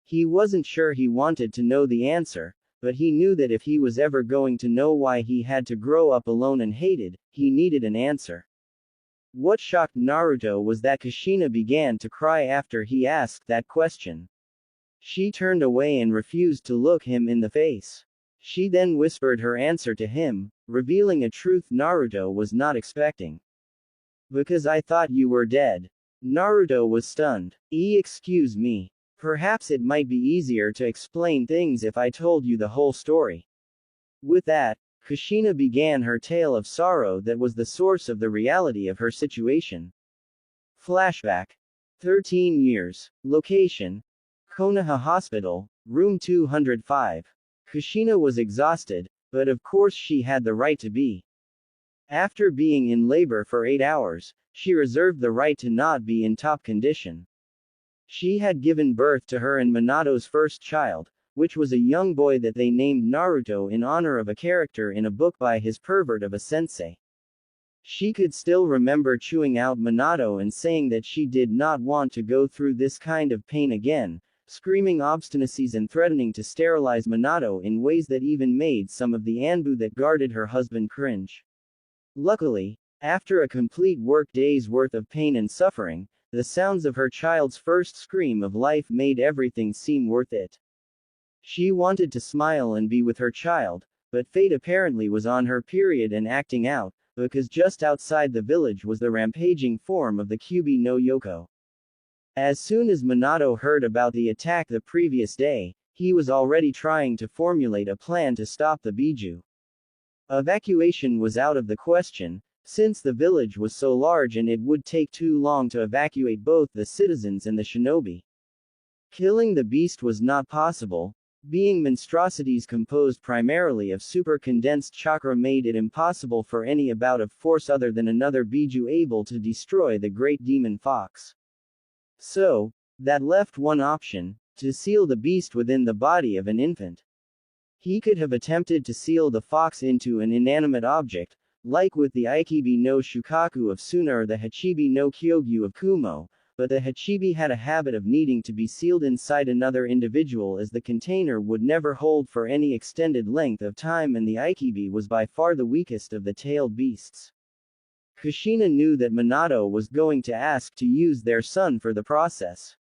He wasn't sure he wanted to know the answer, but he knew that if he was ever going to know why he had to grow up alone and hated, he needed an answer. What shocked Naruto was that Kushina began to cry after he asked that question. She turned away and refused to look him in the face. She then whispered her answer to him, revealing a truth Naruto was not expecting. Because I thought you were dead. Naruto was stunned. Excuse me. Perhaps it might be easier to explain things if I told you the whole story. With that, Kushina began her tale of sorrow that was the source of the reality of her situation. Flashback. 13 years. Location. Konoha Hospital, room 205. Kushina was exhausted, but of course she had the right to be. After being in labor for 8 hours, she reserved the right to not be in top condition. She had given birth to her and Minato's first child, which was a young boy that they named Naruto in honor of a character in a book by his pervert of a sensei. She could still remember chewing out Minato and saying that she did not want to go through this kind of pain again, screaming obstinacies and threatening to sterilize Minato in ways that even made some of the Anbu that guarded her husband cringe. Luckily, after a complete work day's worth of pain and suffering, the sounds of her child's first scream of life made everything seem worth it. She wanted to smile and be with her child, but fate apparently was on her period and acting out, because just outside the village was the rampaging form of the Kyuubi no Yoko. As soon as Minato heard about the attack the previous day, he was already trying to formulate a plan to stop the Biju. Evacuation was out of the question, since the village was so large and it would take too long to evacuate both the citizens and the shinobi. Killing the beast was not possible. Being monstrosities composed primarily of super-condensed chakra made it impossible for any amount of force other than another Biju able to destroy the great demon fox. So, that left one option, to seal the beast within the body of an infant. He could have attempted to seal the fox into an inanimate object, like with the Aikibi no Shukaku of Suna or the Hachibi no Kyogyu of Kumo, but the Hachibi had a habit of needing to be sealed inside another individual as the container would never hold for any extended length of time and the Aikibi was by far the weakest of the tailed beasts. Kushina knew that Minato was going to ask to use their son for the process.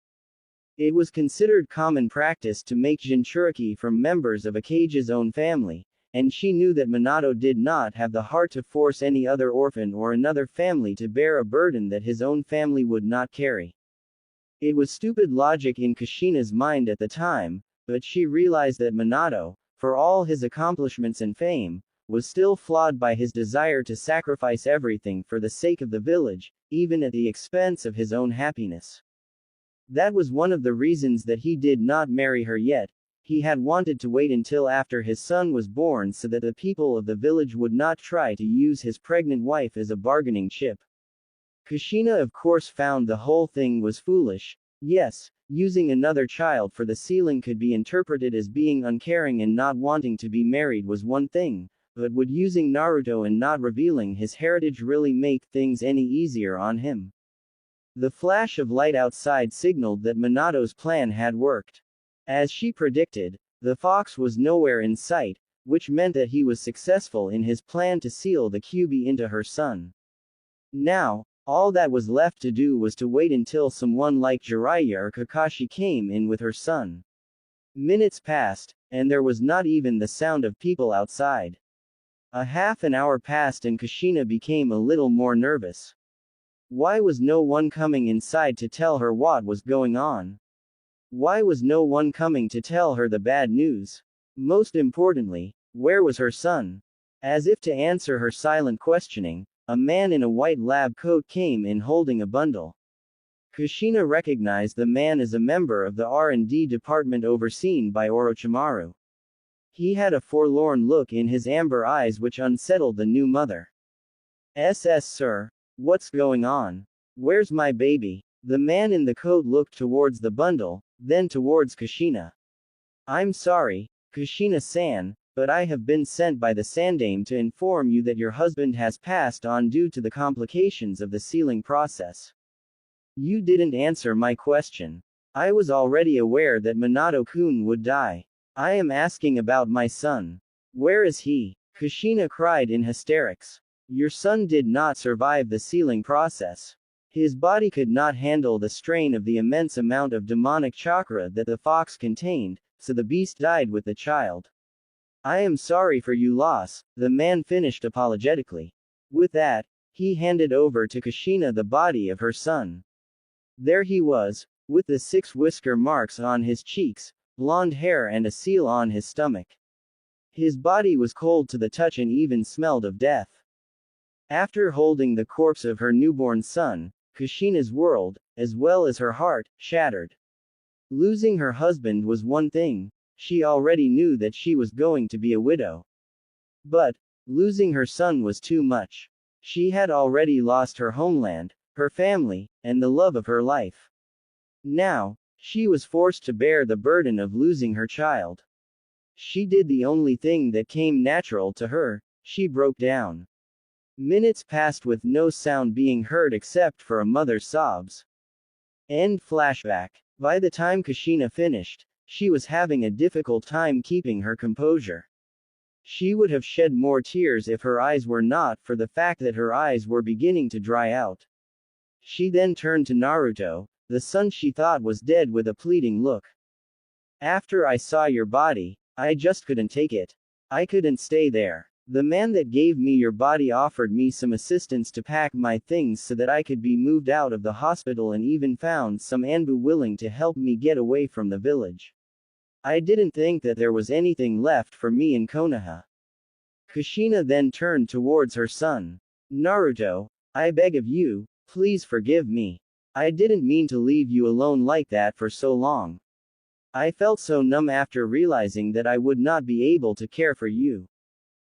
It was considered common practice to make Jinchuriki from members of Akage's own family, and she knew that Minato did not have the heart to force any other orphan or another family to bear a burden that his own family would not carry. It was stupid logic in Kushina's mind at the time, but she realized that Minato, for all his accomplishments and fame, was still flawed by his desire to sacrifice everything for the sake of the village, even at the expense of his own happiness. That was one of the reasons that he did not marry her yet. He had wanted to wait until after his son was born so that the people of the village would not try to use his pregnant wife as a bargaining chip. Kushina of course found the whole thing was foolish. Yes, using another child for the sealing could be interpreted as being uncaring and not wanting to be married was one thing, but would using Naruto and not revealing his heritage really make things any easier on him? The flash of light outside signaled that Minato's plan had worked. As she predicted, the fox was nowhere in sight, which meant that he was successful in his plan to seal the Kyuubi into her son. Now, all that was left to do was to wait until someone like Jiraiya or Kakashi came in with her son. Minutes passed, and there was not even the sound of people outside. A half an hour passed and Kushina became a little more nervous. Why was no one coming inside to tell her what was going on? Why was no one coming to tell her the bad news? Most importantly, where was her son? As if to answer her silent questioning, a man in a white lab coat came in holding a bundle. Kushina recognized the man as a member of the R&D department overseen by Orochimaru. He had a forlorn look in his amber eyes which unsettled the new mother. Sir. What's going on? Where's my baby? The man in the coat looked towards the bundle, then towards Kushina. I'm sorry, Kushina-san, but I have been sent by the Sandaime to inform you that your husband has passed on due to the complications of the sealing process. You didn't answer my question. I was already aware that Minato-kun would die. I am asking about my son. Where is he? Kushina cried in hysterics. Your son did not survive the sealing process. His body could not handle the strain of the immense amount of demonic chakra that the fox contained, so the beast died with the child. I am sorry for your loss, the man finished apologetically. With that, he handed over to Kushina the body of her son. There he was, with the 6 whisker marks on his cheeks, blonde hair and a seal on his stomach. His body was cold to the touch and even smelled of death. After holding the corpse of her newborn son, Kushina's world, as well as her heart, shattered. Losing her husband was one thing, she already knew that she was going to be a widow. But, losing her son was too much. She had already lost her homeland, her family, and the love of her life. Now, she was forced to bear the burden of losing her child. She did the only thing that came natural to her, she broke down. Minutes passed with no sound being heard except for a mother's sobs. End flashback. By the time Kushina finished, she was having a difficult time keeping her composure. She would have shed more tears if her eyes were not for the fact that her eyes were beginning to dry out. She then turned to Naruto, the son she thought was dead, with a pleading look. After I saw your body, I just couldn't take it. I couldn't stay there. The man that gave me your body offered me some assistance to pack my things so that I could be moved out of the hospital, and even found some Anbu willing to help me get away from the village. I didn't think that there was anything left for me in Konoha. Kushina then turned towards her son. Naruto, I beg of you, please forgive me. I didn't mean to leave you alone like that for so long. I felt so numb after realizing that I would not be able to care for you.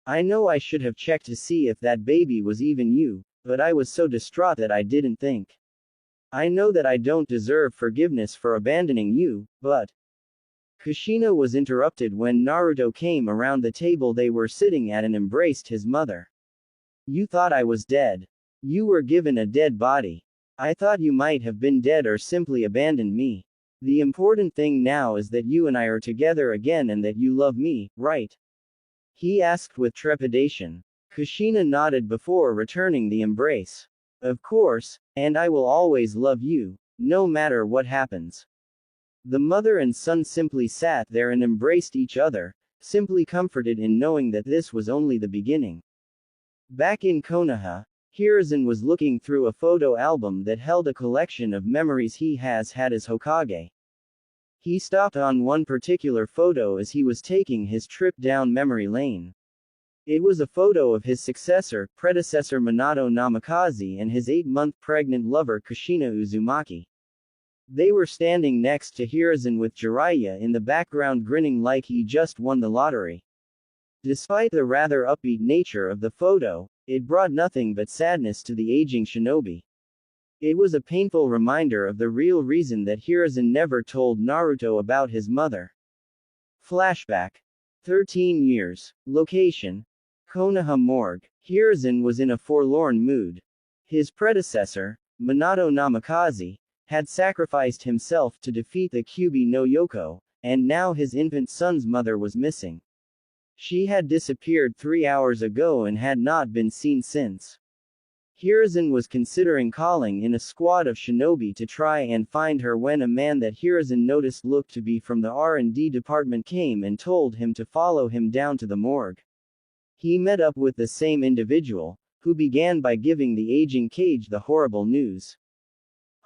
I know I should have checked to see if that baby was even you, but I was so distraught that I didn't think. I know that I don't deserve forgiveness for abandoning you, but... Kushina was interrupted when Naruto came around the table they were sitting at and embraced his mother. You thought I was dead. You were given a dead body. I thought you might have been dead or simply abandoned me. The important thing now is that you and I are together again and that you love me, right? He asked with trepidation. Kushina nodded before returning the embrace. Of course, and I will always love you, no matter what happens. The mother and son simply sat there and embraced each other, simply comforted in knowing that this was only the beginning. Back in Konoha, Hiruzen was looking through a photo album that held a collection of memories he has had as Hokage. He stopped on one particular photo as he was taking his trip down memory lane. It was a photo of his predecessor Minato Namikaze and his 8-month pregnant lover Kushina Uzumaki. They were standing next to Hiruzen with Jiraiya in the background grinning like he just won the lottery. Despite the rather upbeat nature of the photo, it brought nothing but sadness to the aging shinobi. It was a painful reminder of the real reason that Hiruzen never told Naruto about his mother. Flashback. 13 years. Location. Konoha Morgue. Hiruzen was in a forlorn mood. His predecessor, Minato Namikaze, had sacrificed himself to defeat the Kyuubi no Yoko, and now his infant son's mother was missing. She had disappeared 3 hours ago and had not been seen since. Hiruzen was considering calling in a squad of shinobi to try and find her when a man that Hiruzen noticed looked to be from the R&D department came and told him to follow him down to the morgue. He met up with the same individual, who began by giving the aging Kage the horrible news.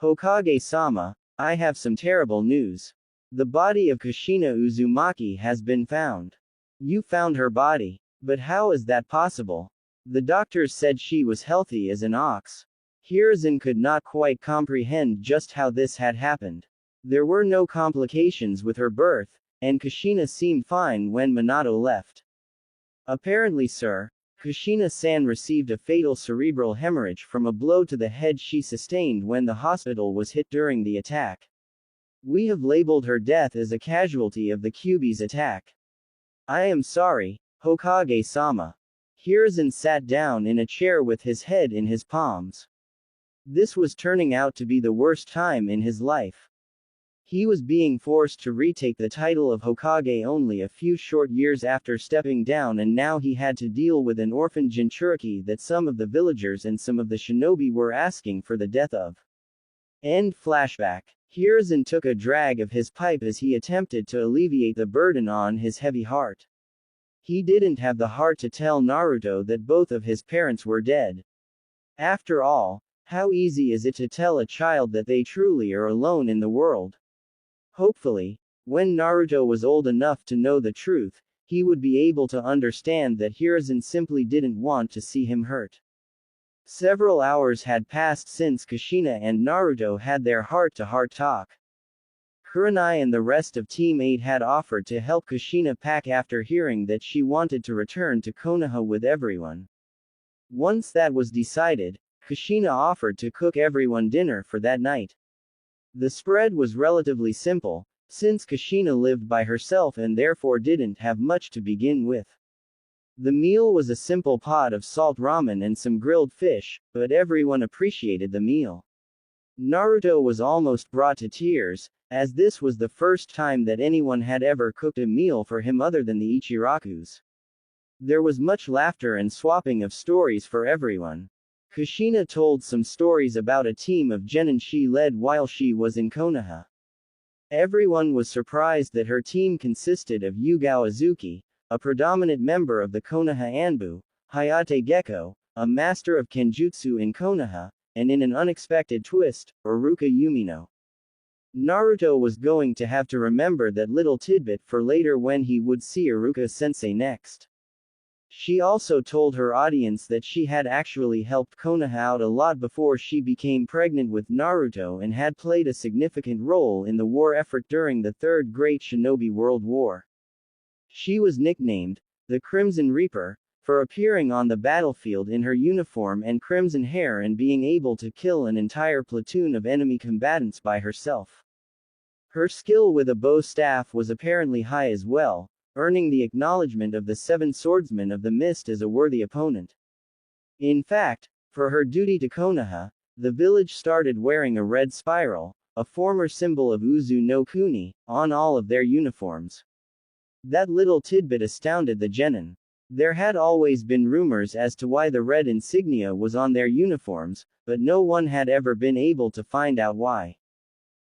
Hokage-sama, I have some terrible news. The body of Kushina Uzumaki has been found. You found her body. But how is that possible? The doctors said she was healthy as an ox. Hiruzen could not quite comprehend just how this had happened. There were no complications with her birth, and Kushina seemed fine when Minato left. Apparently, sir, Kushina-san received a fatal cerebral hemorrhage from a blow to the head she sustained when the hospital was hit during the attack. We have labeled her death as a casualty of the Kyuubi's attack. I am sorry, Hokage-sama. Hiruzen sat down in a chair with his head in his palms. This was turning out to be the worst time in his life. He was being forced to retake the title of Hokage only a few short years after stepping down, and now he had to deal with an orphan Jinchuriki that some of the villagers and some of the shinobi were asking for the death of. End flashback. Hiruzen took a drag of his pipe as he attempted to alleviate the burden on his heavy heart. He didn't have the heart to tell Naruto that both of his parents were dead. After all, how easy is it to tell a child that they truly are alone in the world? Hopefully, when Naruto was old enough to know the truth, he would be able to understand that Hiruzen simply didn't want to see him hurt. Several hours had passed since Kushina and Naruto had their heart-to-heart talk. Kurenai and the rest of Team 8 had offered to help Kushina pack after hearing that she wanted to return to Konoha with everyone. Once that was decided, Kushina offered to cook everyone dinner for that night. The spread was relatively simple, since Kushina lived by herself and therefore didn't have much to begin with. The meal was a simple pot of salt ramen and some grilled fish, but everyone appreciated the meal. Naruto was almost brought to tears, as this was the first time that anyone had ever cooked a meal for him other than the Ichirakus. There was much laughter and swapping of stories for everyone. Kushina told some stories about a team of genin she led while she was in Konoha. Everyone was surprised that her team consisted of Yugao Azuki, a predominant member of the Konoha Anbu, Hayate Gecko, a master of Kenjutsu in Konoha, and in an unexpected twist, Iruka Yumino. Naruto was going to have to remember that little tidbit for later when he would see Iruka-sensei next. She also told her audience that she had actually helped Konoha out a lot before she became pregnant with Naruto and had played a significant role in the war effort during the Third Great Shinobi World War. She was nicknamed the Crimson Reaper for appearing on the battlefield in her uniform and crimson hair and being able to kill an entire platoon of enemy combatants by herself. Her skill with a bow staff was apparently high as well, earning the acknowledgement of the Seven Swordsmen of the Mist as a worthy opponent. In fact, for her duty to Konoha, the village started wearing a red spiral, a former symbol of Uzu no Kuni, on all of their uniforms. That little tidbit astounded the genin. There had always been rumors as to why the red insignia was on their uniforms, but no one had ever been able to find out why.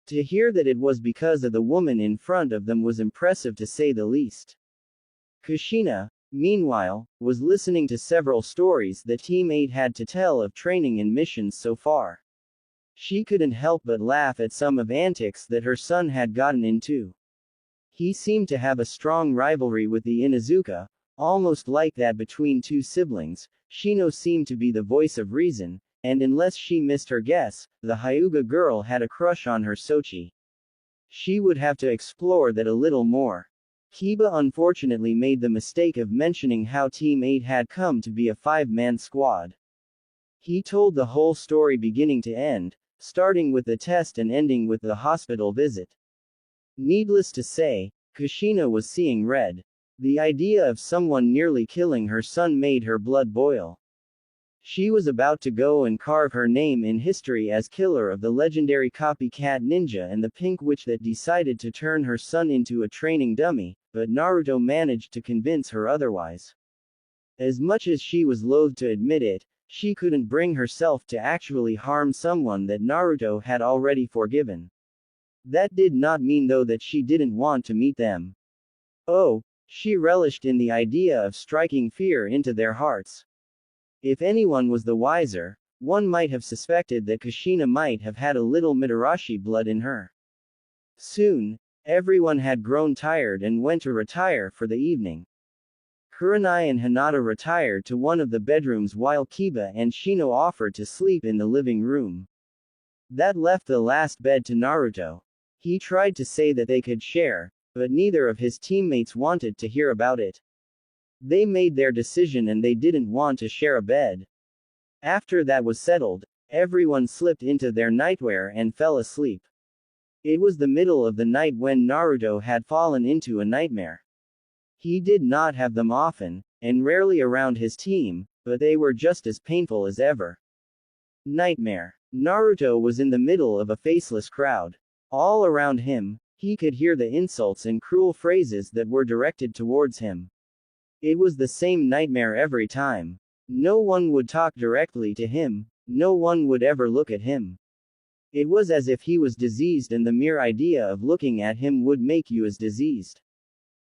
To hear that it was because of the woman in front of them was impressive to say the least. Kushina, meanwhile, was listening to several stories that Team 8 had to tell of training and missions so far. She couldn't help but laugh at some of antics that her son had gotten into. He seemed to have a strong rivalry with the Inuzuka, almost like that between two siblings. Shino seemed to be the voice of reason, and unless she missed her guess, the Hyuga girl had a crush on her Sochi. She would have to explore that a little more. Kiba unfortunately made the mistake of mentioning how Team 8 had come to be a 5-man squad. He told the whole story beginning to end, starting with the test and ending with the hospital visit. Needless to say, Kushina was seeing red. The idea of someone nearly killing her son made her blood boil. She was about to go and carve her name in history as killer of the legendary copycat ninja and the pink witch that decided to turn her son into a training dummy, but Naruto managed to convince her otherwise. As much as she was loath to admit it, she couldn't bring herself to actually harm someone that Naruto had already forgiven. That did not mean though that she didn't want to meet them. Oh, she relished in the idea of striking fear into their hearts. If anyone was the wiser, one might have suspected that Kushina might have had a little Mitarashi blood in her. Soon, everyone had grown tired and went to retire for the evening. Kurenai and Hinata retired to one of the bedrooms while Kiba and Shino offered to sleep in the living room. That left the last bed to Naruto. He tried to say that they could share, but neither of his teammates wanted to hear about it. They made their decision and they didn't want to share a bed. After that was settled, everyone slipped into their nightwear and fell asleep. It was the middle of the night when Naruto had fallen into a nightmare. He did not have them often, and rarely around his team, but they were just as painful as ever. Nightmare. Naruto was in the middle of a faceless crowd. All around him, he could hear the insults and cruel phrases that were directed towards him. It was the same nightmare every time. No one would talk directly to him, no one would ever look at him. It was as if he was diseased and the mere idea of looking at him would make you as diseased.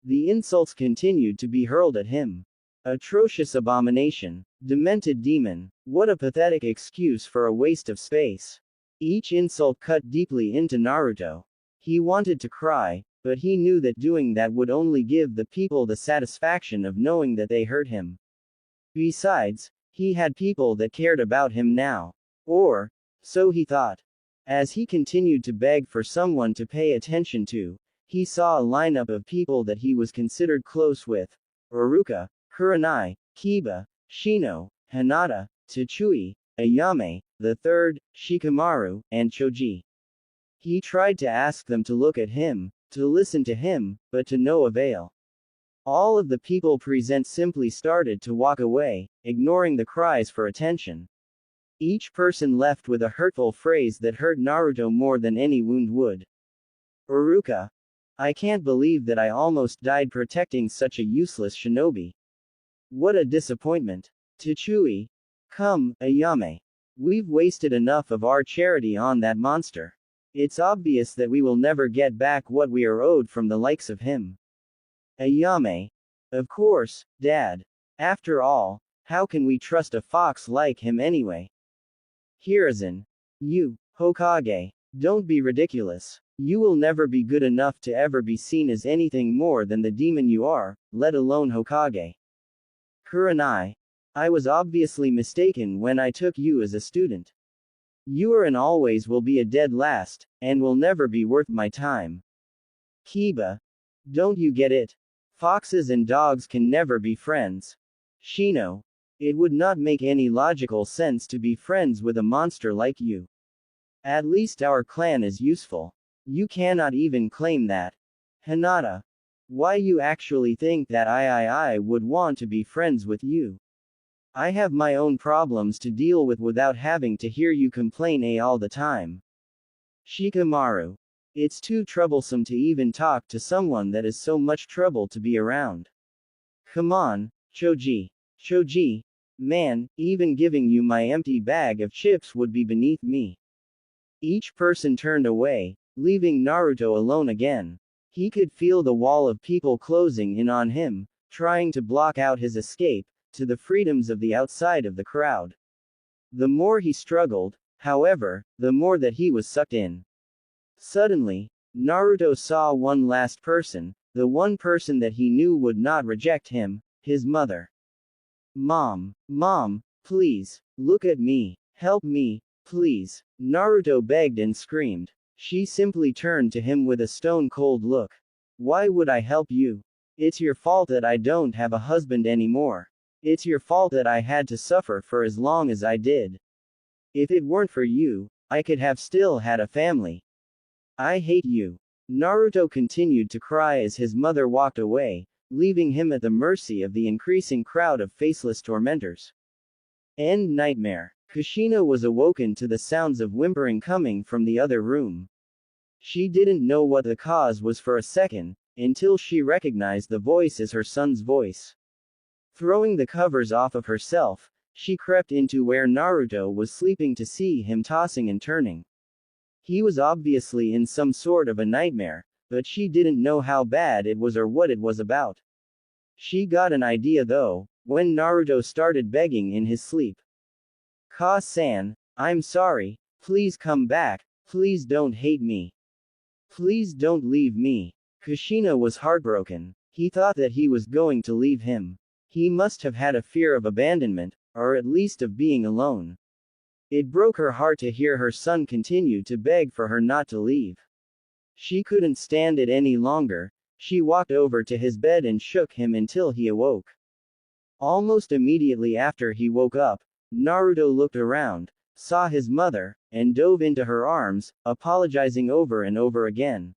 The insults continued to be hurled at him. Atrocious abomination. Demented demon. What a pathetic excuse for a waste of space. Each insult cut deeply into Naruto. He wanted to cry, but he knew that doing that would only give the people the satisfaction of knowing that they hurt him. Besides, he had people that cared about him now. Or, so he thought. As he continued to beg for someone to pay attention to, he saw a lineup of people that he was considered close with. Iruka, Kurenai, Kiba, Shino, Hinata, Tsuchui, Ayame, the third, Shikamaru, and Choji. He tried to ask them to look at him, to listen to him, but to no avail. All of the people present simply started to walk away, ignoring the cries for attention. Each person left with a hurtful phrase that hurt Naruto more than any wound would. Iruka. I can't believe that I almost died protecting such a useless shinobi. What a disappointment. Tsuchui. Come, Ayame. We've wasted enough of our charity on that monster. It's obvious that we will never get back what we are owed from the likes of him. Ayame. Of course, Dad. After all, how can we trust a fox like him anyway? Hiruzen. You, Hokage. Don't be ridiculous. You will never be good enough to ever be seen as anything more than the demon you are, let alone Hokage. Kurenai. I was obviously mistaken when I took you as a student. You are and always will be a dead last, and will never be worth my time. Kiba. Don't you get it? Foxes and dogs can never be friends. Shino. It would not make any logical sense to be friends with a monster like you. At least our clan is useful. You cannot even claim that. Hinata. Why you actually think that I would want to be friends with you? I have my own problems to deal with without having to hear you complain all the time. Shikamaru. It's too troublesome to even talk to someone that is so much trouble to be around. Come on, Choji. Choji. Man, even giving you my empty bag of chips would be beneath me. Each person turned away, leaving Naruto alone again. He could feel the wall of people closing in on him, trying to block out his escape to the freedoms of the outside of the crowd. The more he struggled, however, the more that he was sucked in. Suddenly, Naruto saw one last person, the one person that he knew would not reject him, his mother. Mom, please, look at me, help me, please, Naruto begged and screamed. She simply turned to him with a stone-cold look. Why would I help you? It's your fault that I don't have a husband anymore. It's your fault that I had to suffer for as long as I did. If it weren't for you, I could have still had a family. I hate you. Naruto continued to cry as his mother walked away, leaving him at the mercy of the increasing crowd of faceless tormentors. End nightmare. Kushina was awoken to the sounds of whimpering coming from the other room. She didn't know what the cause was for a second, until she recognized the voice as her son's voice. Throwing the covers off of herself, she crept into where Naruto was sleeping to see him tossing and turning. He was obviously in some sort of a nightmare, but she didn't know how bad it was or what it was about. She got an idea though, when Naruto started begging in his sleep. Ka-san, I'm sorry, please come back, please don't hate me. Please don't leave me. Kushina was heartbroken. He thought that he was going to leave him. He must have had a fear of abandonment, or at least of being alone. It broke her heart to hear her son continue to beg for her not to leave. She couldn't stand it any longer. She walked over to his bed and shook him until he awoke. Almost immediately after he woke up, Naruto looked around, saw his mother, and dove into her arms, apologizing over and over again.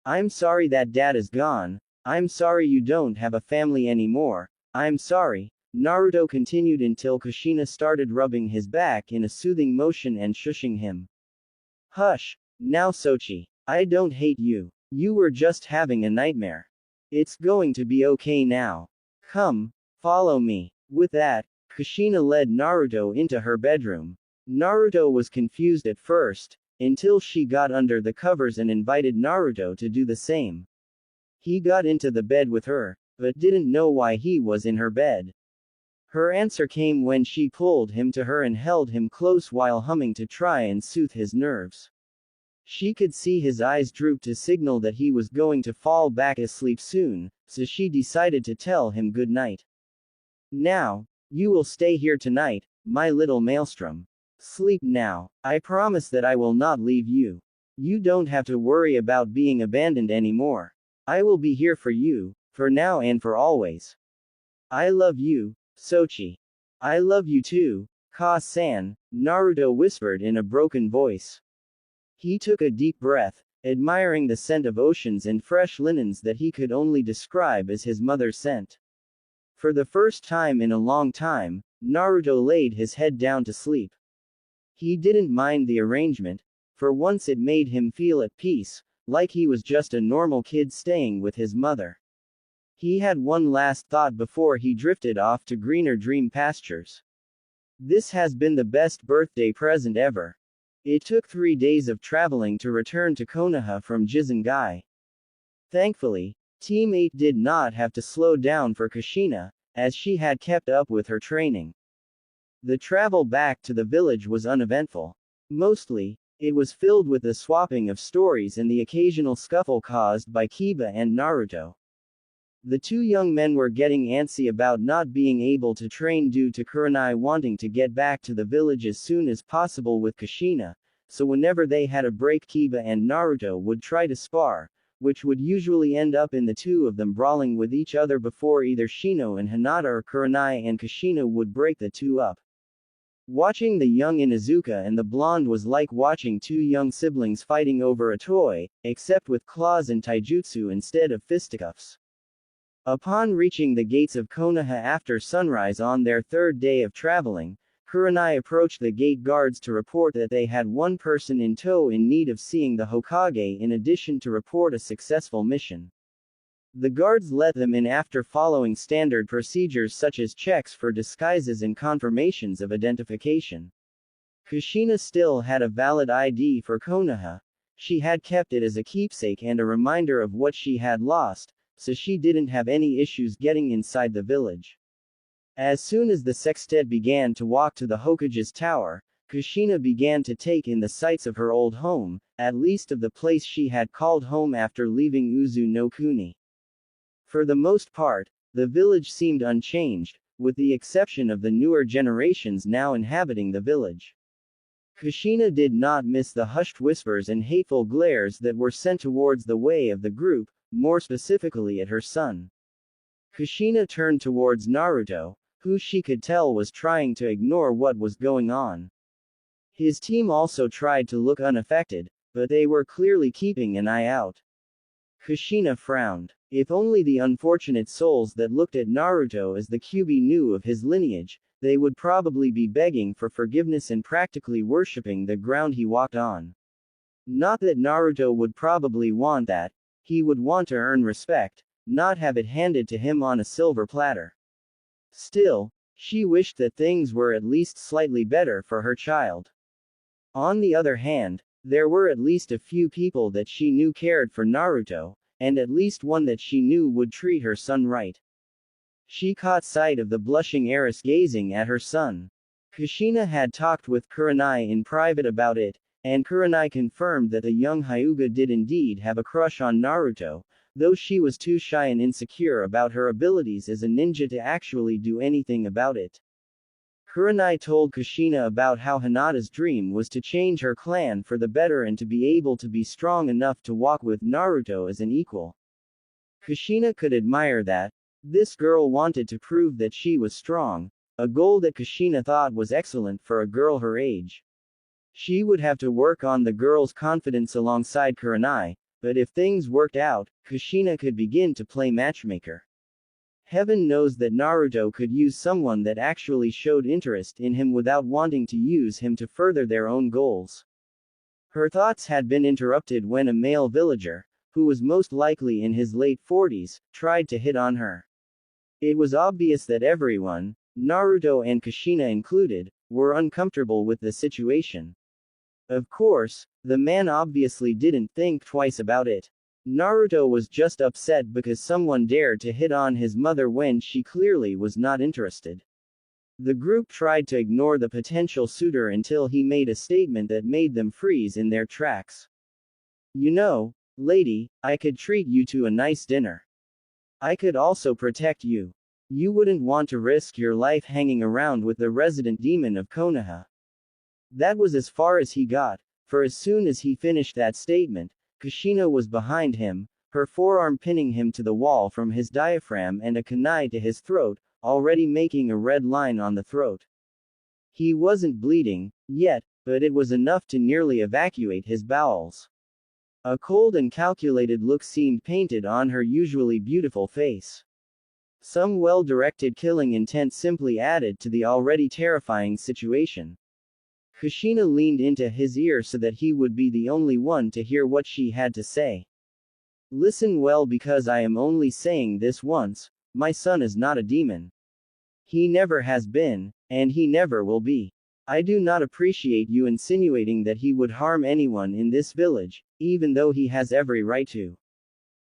I'm sorry that dad is gone. I'm sorry you don't have a family anymore. I'm sorry. Naruto continued until Kushina started rubbing his back in a soothing motion and shushing him. Hush. Now Sochi. I don't hate you. You were just having a nightmare. It's going to be okay now. Come, follow me. With that, Kushina led Naruto into her bedroom. Naruto was confused at first, until she got under the covers and invited Naruto to do the same. He got into the bed with her, but didn't know why he was in her bed. Her answer came when she pulled him to her and held him close while humming to try and soothe his nerves. She could see his eyes droop to signal that he was going to fall back asleep soon, so she decided to tell him good night. Now, you will stay here tonight, my little maelstrom. Sleep now. I promise that I will not leave you. You don't have to worry about being abandoned anymore. I will be here for you, for now and for always. I love you, Sochi. I love you too, Ka-san, Naruto whispered in a broken voice. He took a deep breath, admiring the scent of oceans and fresh linens that he could only describe as his mother's scent. For the first time in a long time, Naruto laid his head down to sleep. He didn't mind the arrangement. For once it made him feel at peace, like he was just a normal kid staying with his mother. He had one last thought before he drifted off to greener dream pastures. This has been the best birthday present ever. It took 3 days of traveling to return to Konoha from Jizengai. Thankfully, Team 8 did not have to slow down for Kushina, as she had kept up with her training. The travel back to the village was uneventful. Mostly, it was filled with the swapping of stories and the occasional scuffle caused by Kiba and Naruto. The two young men were getting antsy about not being able to train due to Kurenai wanting to get back to the village as soon as possible with Kushina, so whenever they had a break Kiba and Naruto would try to spar, which would usually end up in the two of them brawling with each other before either Shino and Hinata or Kurenai and Kushina would break the two up. Watching the young Inuzuka and the blonde was like watching two young siblings fighting over a toy, except with claws and taijutsu instead of fisticuffs. Upon reaching the gates of Konoha after sunrise on their third day of traveling, Kurenai approached the gate guards to report that they had one person in tow in need of seeing the Hokage in addition to report a successful mission. The guards let them in after following standard procedures such as checks for disguises and confirmations of identification. Kushina still had a valid ID for Konoha. She had kept it as a keepsake and a reminder of what she had lost, so she didn't have any issues getting inside the village. As soon as the sextet began to walk to the Hokage's tower, Kushina began to take in the sights of her old home, at least of the place she had called home after leaving Uzu no Kuni. For the most part, the village seemed unchanged, with the exception of the newer generations now inhabiting the village. Kushina did not miss the hushed whispers and hateful glares that were sent towards the way of the group, more specifically at her son. Kushina turned towards Naruto, who she could tell was trying to ignore what was going on. His team also tried to look unaffected, but they were clearly keeping an eye out. Kushina frowned. If only the unfortunate souls that looked at Naruto as the Kyuubi knew of his lineage, they would probably be begging for forgiveness and practically worshipping the ground he walked on. Not that Naruto would probably want that. He would want to earn respect, not have it handed to him on a silver platter. Still, she wished that things were at least slightly better for her child. On the other hand, there were at least a few people that she knew cared for Naruto, and at least one that she knew would treat her son right. She caught sight of the blushing heiress gazing at her son. Kushina had talked with Kurenai in private about it, and Kurenai confirmed that the young Hyuga did indeed have a crush on Naruto, though she was too shy and insecure about her abilities as a ninja to actually do anything about it. Kurenai told Kushina about how Hinata's dream was to change her clan for the better and to be able to be strong enough to walk with Naruto as an equal. Kushina could admire that. This girl wanted to prove that she was strong, a goal that Kushina thought was excellent for a girl her age. She would have to work on the girl's confidence alongside Kurenai, but if things worked out, Kushina could begin to play matchmaker. Heaven knows that Naruto could use someone that actually showed interest in him without wanting to use him to further their own goals. Her thoughts had been interrupted when a male villager, who was most likely in his late 40s, tried to hit on her. It was obvious that everyone, Naruto and Kushina included, were uncomfortable with the situation. Of course, the man obviously didn't think twice about it. Naruto was just upset because someone dared to hit on his mother when she clearly was not interested. The group tried to ignore the potential suitor until he made a statement that made them freeze in their tracks. You know, lady, I could treat you to a nice dinner. I could also protect you. You wouldn't want to risk your life hanging around with the resident demon of Konoha. That was as far as he got, for as soon as he finished that statement, Kushina was behind him, her forearm pinning him to the wall from his diaphragm and a kunai to his throat, already making a red line on the throat. He wasn't bleeding, yet, but it was enough to nearly evacuate his bowels. A cold and calculated look seemed painted on her usually beautiful face. Some well-directed killing intent simply added to the already terrifying situation. Kushina leaned into his ear so that he would be the only one to hear what she had to say. Listen well, because I am only saying this once, my son is not a demon. He never has been, and he never will be. I do not appreciate you insinuating that he would harm anyone in this village, even though he has every right to.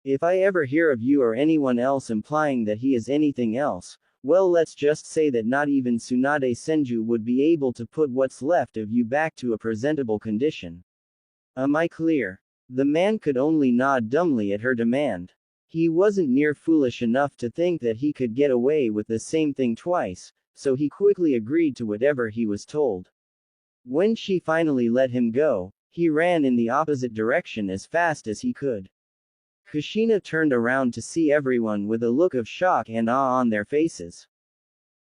If I ever hear of you or anyone else implying that he is anything else, well, let's just say that not even Tsunade Senju would be able to put what's left of you back to a presentable condition. Am I clear? The man could only nod dumbly at her demand. He wasn't near foolish enough to think that he could get away with the same thing twice, so he quickly agreed to whatever he was told. When she finally let him go, he ran in the opposite direction as fast as he could. Kushina turned around to see everyone with a look of shock and awe on their faces.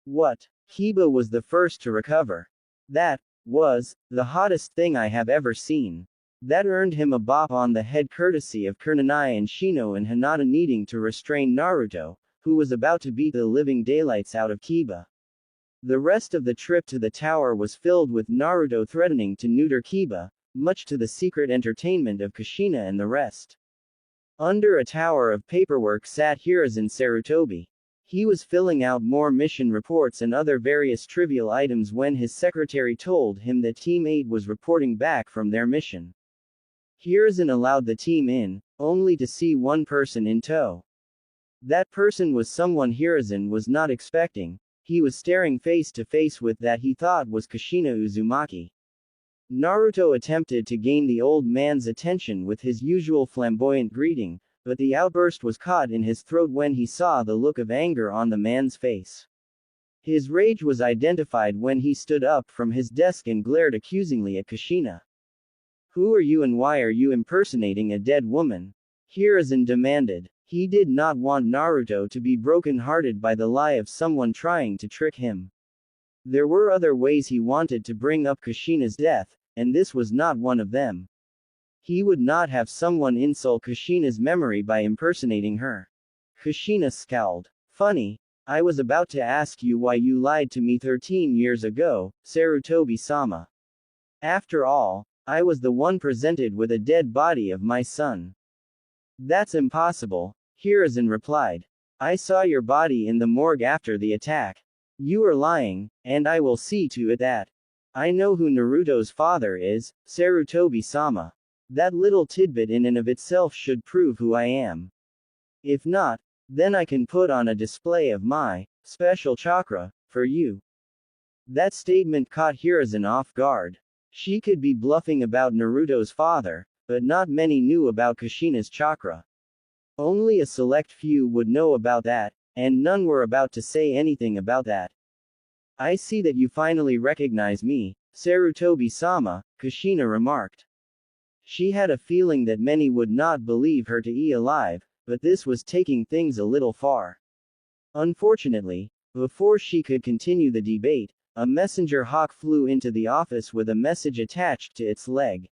What? Kiba was the first to recover. That was the hottest thing I have ever seen. That earned him a bop on the head courtesy of Kurenai and Shino and Hinata needing to restrain Naruto, who was about to beat the living daylights out of Kiba. The rest of the trip to the tower was filled with Naruto threatening to neuter Kiba, much to the secret entertainment of Kushina and the rest. Under a tower of paperwork sat Hiruzen Sarutobi. He was filling out more mission reports and other various trivial items when his secretary told him that Team 8 was reporting back from their mission. Hiruzen allowed the team in, only to see one person in tow. That person was someone Hiruzen was not expecting. He was staring face to face with that he thought was Kushina Uzumaki. Naruto attempted to gain the old man's attention with his usual flamboyant greeting, but the outburst was caught in his throat when he saw the look of anger on the man's face. His rage was identified when he stood up from his desk and glared accusingly at Kushina. Who are you and why are you impersonating a dead woman? Hiruzen demanded. He did not want Naruto to be broken-hearted by the lie of someone trying to trick him. There were other ways he wanted to bring up Kushina's death, and this was not one of them. He would not have someone insult Kushina's memory by impersonating her. Kushina scowled. Funny. I was about to ask you why you lied to me 13 years ago, Sarutobi-sama. After all, I was the one presented with a dead body of my son. That's impossible, Hiruzen replied. I saw your body in the morgue after the attack. You are lying, and I will see to it that. I know who Naruto's father is, Sarutobi-sama. That little tidbit in and of itself should prove who I am. If not, then I can put on a display of my special chakra for you. That statement caught Hiruzen off guard. She could be bluffing about Naruto's father, but not many knew about Kushina's chakra. Only a select few would know about that, and none were about to say anything about that. I see that you finally recognize me, Sarutobi-sama, Kushina remarked. She had a feeling that many would not believe her to be alive, but this was taking things a little far. Unfortunately, before she could continue the debate, a messenger hawk flew into the office with a message attached to its leg.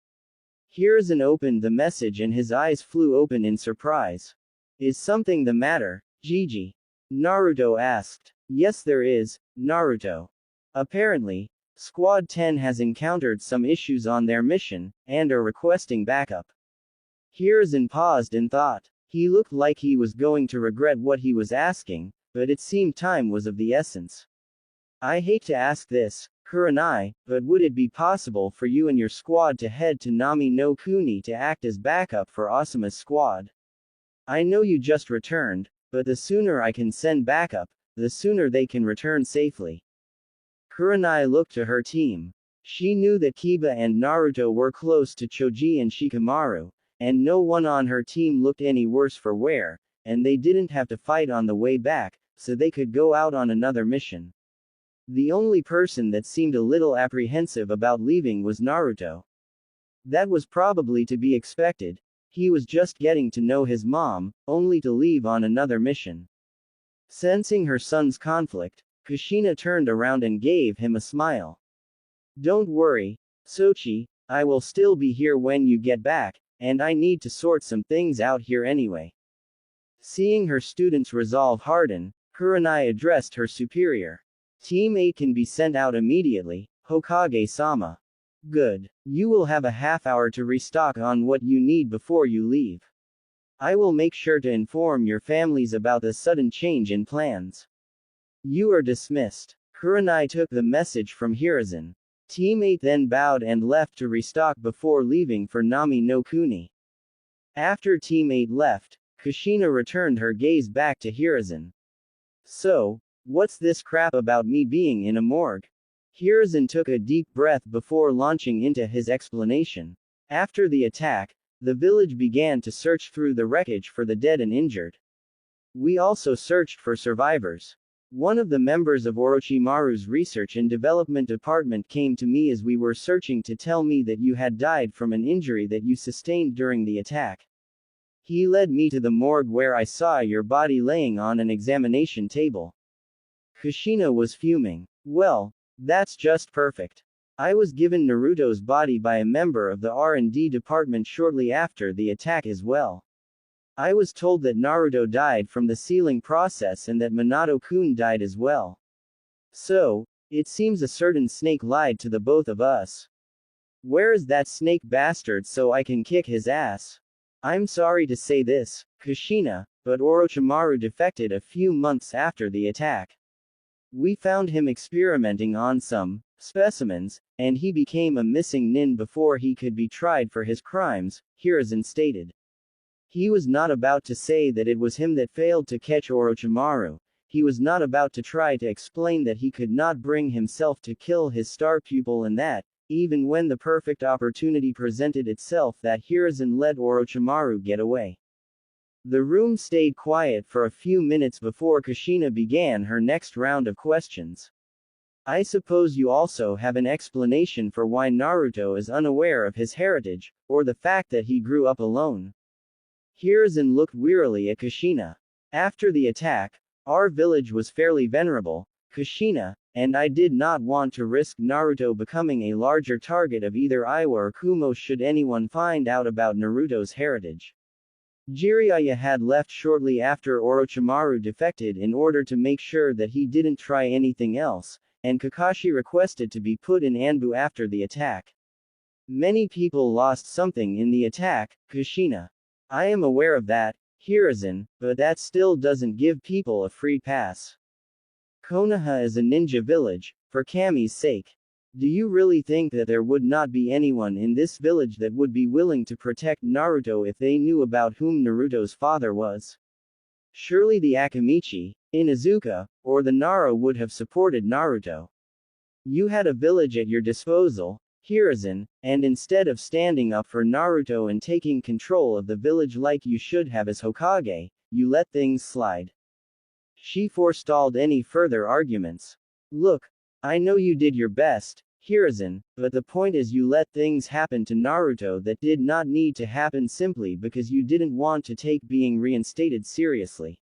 Hiruzen opened the message and his eyes flew open in surprise. Is something the matter, Gigi? Naruto asked. Yes there is, Naruto. Apparently, Squad 10 has encountered some issues on their mission, and are requesting backup. Hiruzen paused in thought. He looked like he was going to regret what he was asking, but it seemed time was of the essence. I hate to ask this, Kurenai, but would it be possible for you and your squad to head to Nami no Kuni to act as backup for Asuma's squad? I know you just returned, but the sooner I can send backup, the sooner they can return safely. Kurenai looked to her team. She knew that Kiba and Naruto were close to Choji and Shikamaru, and no one on her team looked any worse for wear, and they didn't have to fight on the way back, so they could go out on another mission. The only person that seemed a little apprehensive about leaving was Naruto. That was probably to be expected. He was just getting to know his mom, only to leave on another mission. Sensing her son's conflict, Kushina turned around and gave him a smile. Don't worry, Sochi, I will still be here when you get back, and I need to sort some things out here anyway. Seeing her student's resolve harden, Kurenai addressed her superior. Team 8 can be sent out immediately, Hokage-sama. Good. You will have a half hour to restock on what you need before you leave. I will make sure to inform your families about the sudden change in plans. You are dismissed. Kurenai took the message from Hiruzen. Team 8 then bowed and left to restock before leaving for Nami no Kuni. After Team 8 left, Kushina returned her gaze back to Hiruzen. So, what's this crap about me being in a morgue? Hiruzen took a deep breath before launching into his explanation. After the attack, the village began to search through the wreckage for the dead and injured. We also searched for survivors. One of the members of Orochimaru's research and development department came to me as we were searching to tell me that you had died from an injury that you sustained during the attack. He led me to the morgue where I saw your body laying on an examination table. Kushina was fuming. Well, that's just perfect. I was given Naruto's body by a member of the R&D department shortly after the attack as well. I was told that Naruto died from the sealing process and that Minato-kun died as well. So, it seems a certain snake lied to the both of us. Where is that snake bastard so I can kick his ass? I'm sorry to say this, Kushina, but Orochimaru defected a few months after the attack. We found him experimenting on some specimens, and he became a missing nin before he could be tried for his crimes, Hiruzen stated. He was not about to say that it was him that failed to catch Orochimaru. He was not about to try to explain that he could not bring himself to kill his star pupil and that, even when the perfect opportunity presented itself, that Hiruzen let Orochimaru get away. The room stayed quiet for a few minutes before Kushina began her next round of questions. I suppose you also have an explanation for why Naruto is unaware of his heritage, or the fact that he grew up alone. Hiruzen looked wearily at Kushina. After the attack, our village was fairly venerable, Kushina, and I did not want to risk Naruto becoming a larger target of either Iwa or Kumo should anyone find out about Naruto's heritage. Jiraiya had left shortly after Orochimaru defected in order to make sure that he didn't try anything else, and Kakashi requested to be put in Anbu after the attack. Many people lost something in the attack, Kushina. I am aware of that, Hiruzen, but that still doesn't give people a free pass. Konoha is a ninja village, for Kami's sake. Do you really think that there would not be anyone in this village that would be willing to protect Naruto if they knew about whom Naruto's father was? Surely the Akamichi, Inuzuka, or the Nara would have supported Naruto. You had a village at your disposal, Hiruzen, and instead of standing up for Naruto and taking control of the village like you should have as Hokage, you let things slide. She forestalled any further arguments. Look, I know you did your best, Hiruzen, but the point is you let things happen to Naruto that did not need to happen simply because you didn't want to take being reinstated seriously.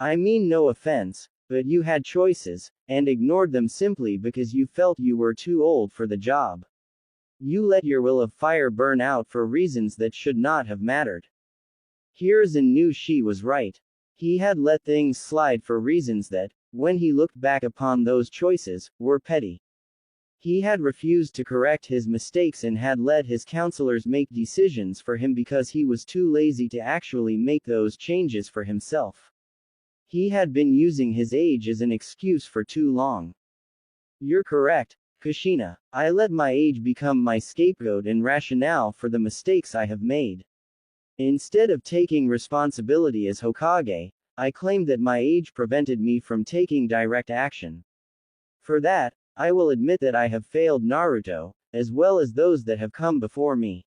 I mean no offense, but you had choices, and ignored them simply because you felt you were too old for the job. You let your will of fire burn out for reasons that should not have mattered. Hiruzen knew she was right. He had let things slide for reasons that, when he looked back upon those choices, were petty. He had refused to correct his mistakes and had let his counselors make decisions for him because he was too lazy to actually make those changes for himself. He had been using his age as an excuse for too long. You're correct, Kushina. I let my age become my scapegoat and rationale for the mistakes I have made. Instead of taking responsibility as Hokage, I claimed that my age prevented me from taking direct action. For that, I will admit that I have failed Naruto, as well as those that have come before me.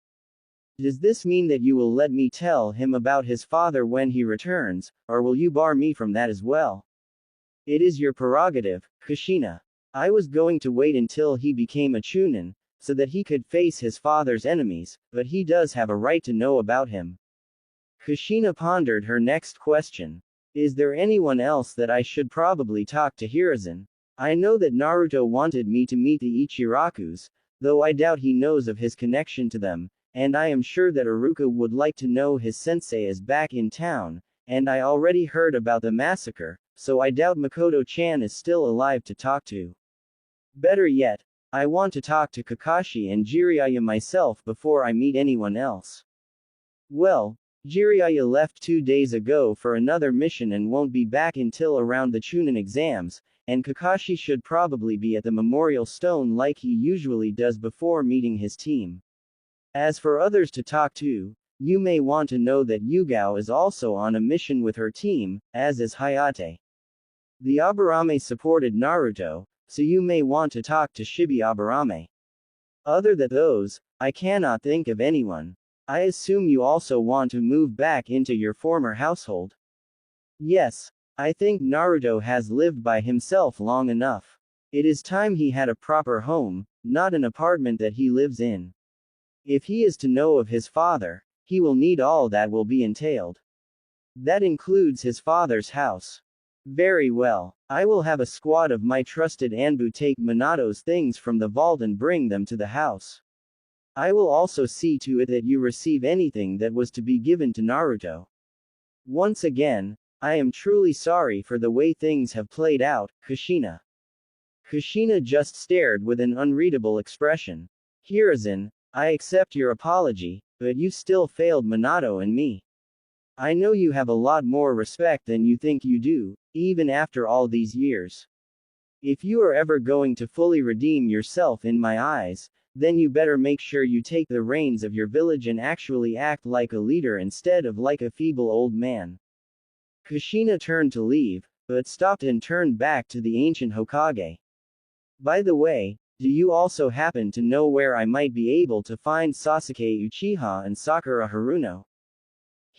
Does this mean that you will let me tell him about his father when he returns, or will you bar me from that as well? It is your prerogative, Kushina. I was going to wait until he became a Chunin, so that he could face his father's enemies, but he does have a right to know about him. Kushina pondered her next question. Is there anyone else that I should probably talk to Hiruzen? I know that Naruto wanted me to meet the Ichirakus, though I doubt he knows of his connection to them, and I am sure that Iruka would like to know his sensei is back in town, and I already heard about the massacre, so I doubt Makoto-chan is still alive to talk to. Better yet, I want to talk to Kakashi and Jiraiya myself before I meet anyone else. Well, Jiraiya left 2 days ago for another mission and won't be back until around the Chunin exams, and Kakashi should probably be at the Memorial Stone like he usually does before meeting his team. As for others to talk to, you may want to know that Yugao is also on a mission with her team, as is Hayate. The Aburame supported Naruto, so you may want to talk to Shibi Aburame. Other than those, I cannot think of anyone. I assume you also want to move back into your former household. Yes, I think Naruto has lived by himself long enough. It is time he had a proper home, not an apartment that he lives in. If he is to know of his father, he will need all that will be entailed. That includes his father's house. Very well, I will have a squad of my trusted Anbu take Minato's things from the vault and bring them to the house. I will also see to it that you receive anything that was to be given to Naruto. Once again, I am truly sorry for the way things have played out, Kushina. Kushina just stared with an unreadable expression. Hiruzen, I accept your apology, but you still failed Minato and me. I know you have a lot more respect than you think you do, even after all these years. If you are ever going to fully redeem yourself in my eyes, then you better make sure you take the reins of your village and actually act like a leader instead of like a feeble old man. Kushina turned to leave, but stopped and turned back to the ancient Hokage. By the way, do you also happen to know where I might be able to find Sasuke Uchiha and Sakura Haruno?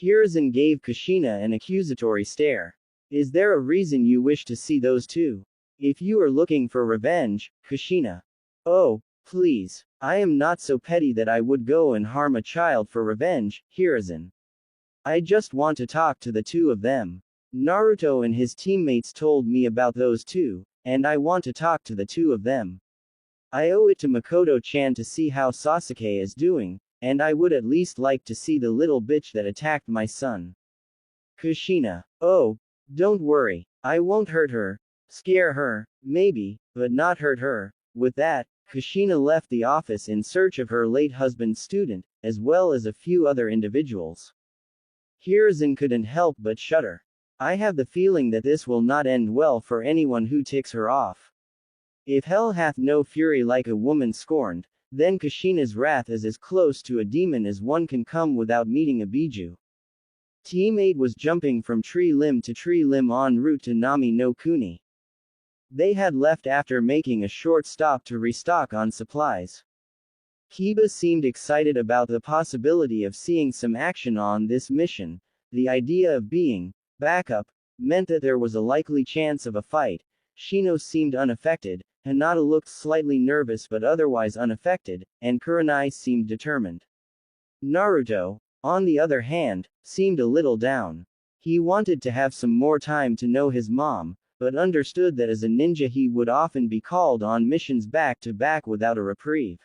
Hiruzen gave Kushina an accusatory stare. Is there a reason you wish to see those two? If you are looking for revenge, Kushina. Oh, please. I am not so petty that I would go and harm a child for revenge, Hiruzen. I just want to talk to the two of them. Naruto and his teammates told me about those two, and I want to talk to the two of them. I owe it to Makoto-chan to see how Sasuke is doing, and I would at least like to see the little bitch that attacked my son. Kushina. Oh, don't worry. I won't hurt her. Scare her, maybe, but not hurt her. With that, Kushina left the office in search of her late husband's student, as well as a few other individuals. Hiruzen couldn't help but shudder. I have the feeling that this will not end well for anyone who ticks her off. If hell hath no fury like a woman scorned, then Kushina's wrath is as close to a demon as one can come without meeting a biju. Team 8 was jumping from tree limb to tree limb en route to Nami no Kuni. They had left after making a short stop to restock on supplies. Kiba seemed excited about the possibility of seeing some action on this mission. The idea of being backup meant that there was a likely chance of a fight. Shino seemed unaffected, Hinata looked slightly nervous but otherwise unaffected, and Kurenai seemed determined. Naruto, on the other hand, seemed a little down. He wanted to have some more time to know his mom, but understood that as a ninja he would often be called on missions back to back without a reprieve.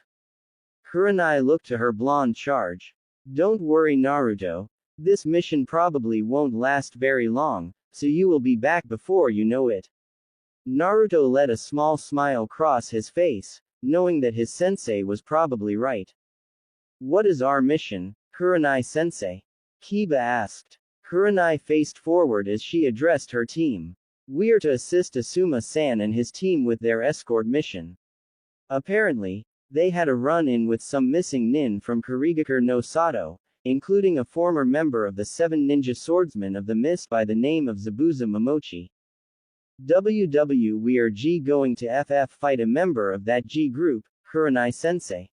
Kurenai looked to her blonde charge. Don't worry Naruto. This mission probably won't last very long, so you will be back before you know it. Naruto let a small smile cross his face, knowing that his sensei was probably right. What is our mission, Kurenai-sensei? Kiba asked. Kurenai faced forward as she addressed her team. We're to assist Asuma-san and his team with their escort mission. Apparently, they had a run-in with some missing nin from Kurigakure no Sato, including a former member of the 7 Ninja Swordsmen of the Mist by the name of Zabuza Momochi. We are going to fight a member of that G group, Kurenai-sensei?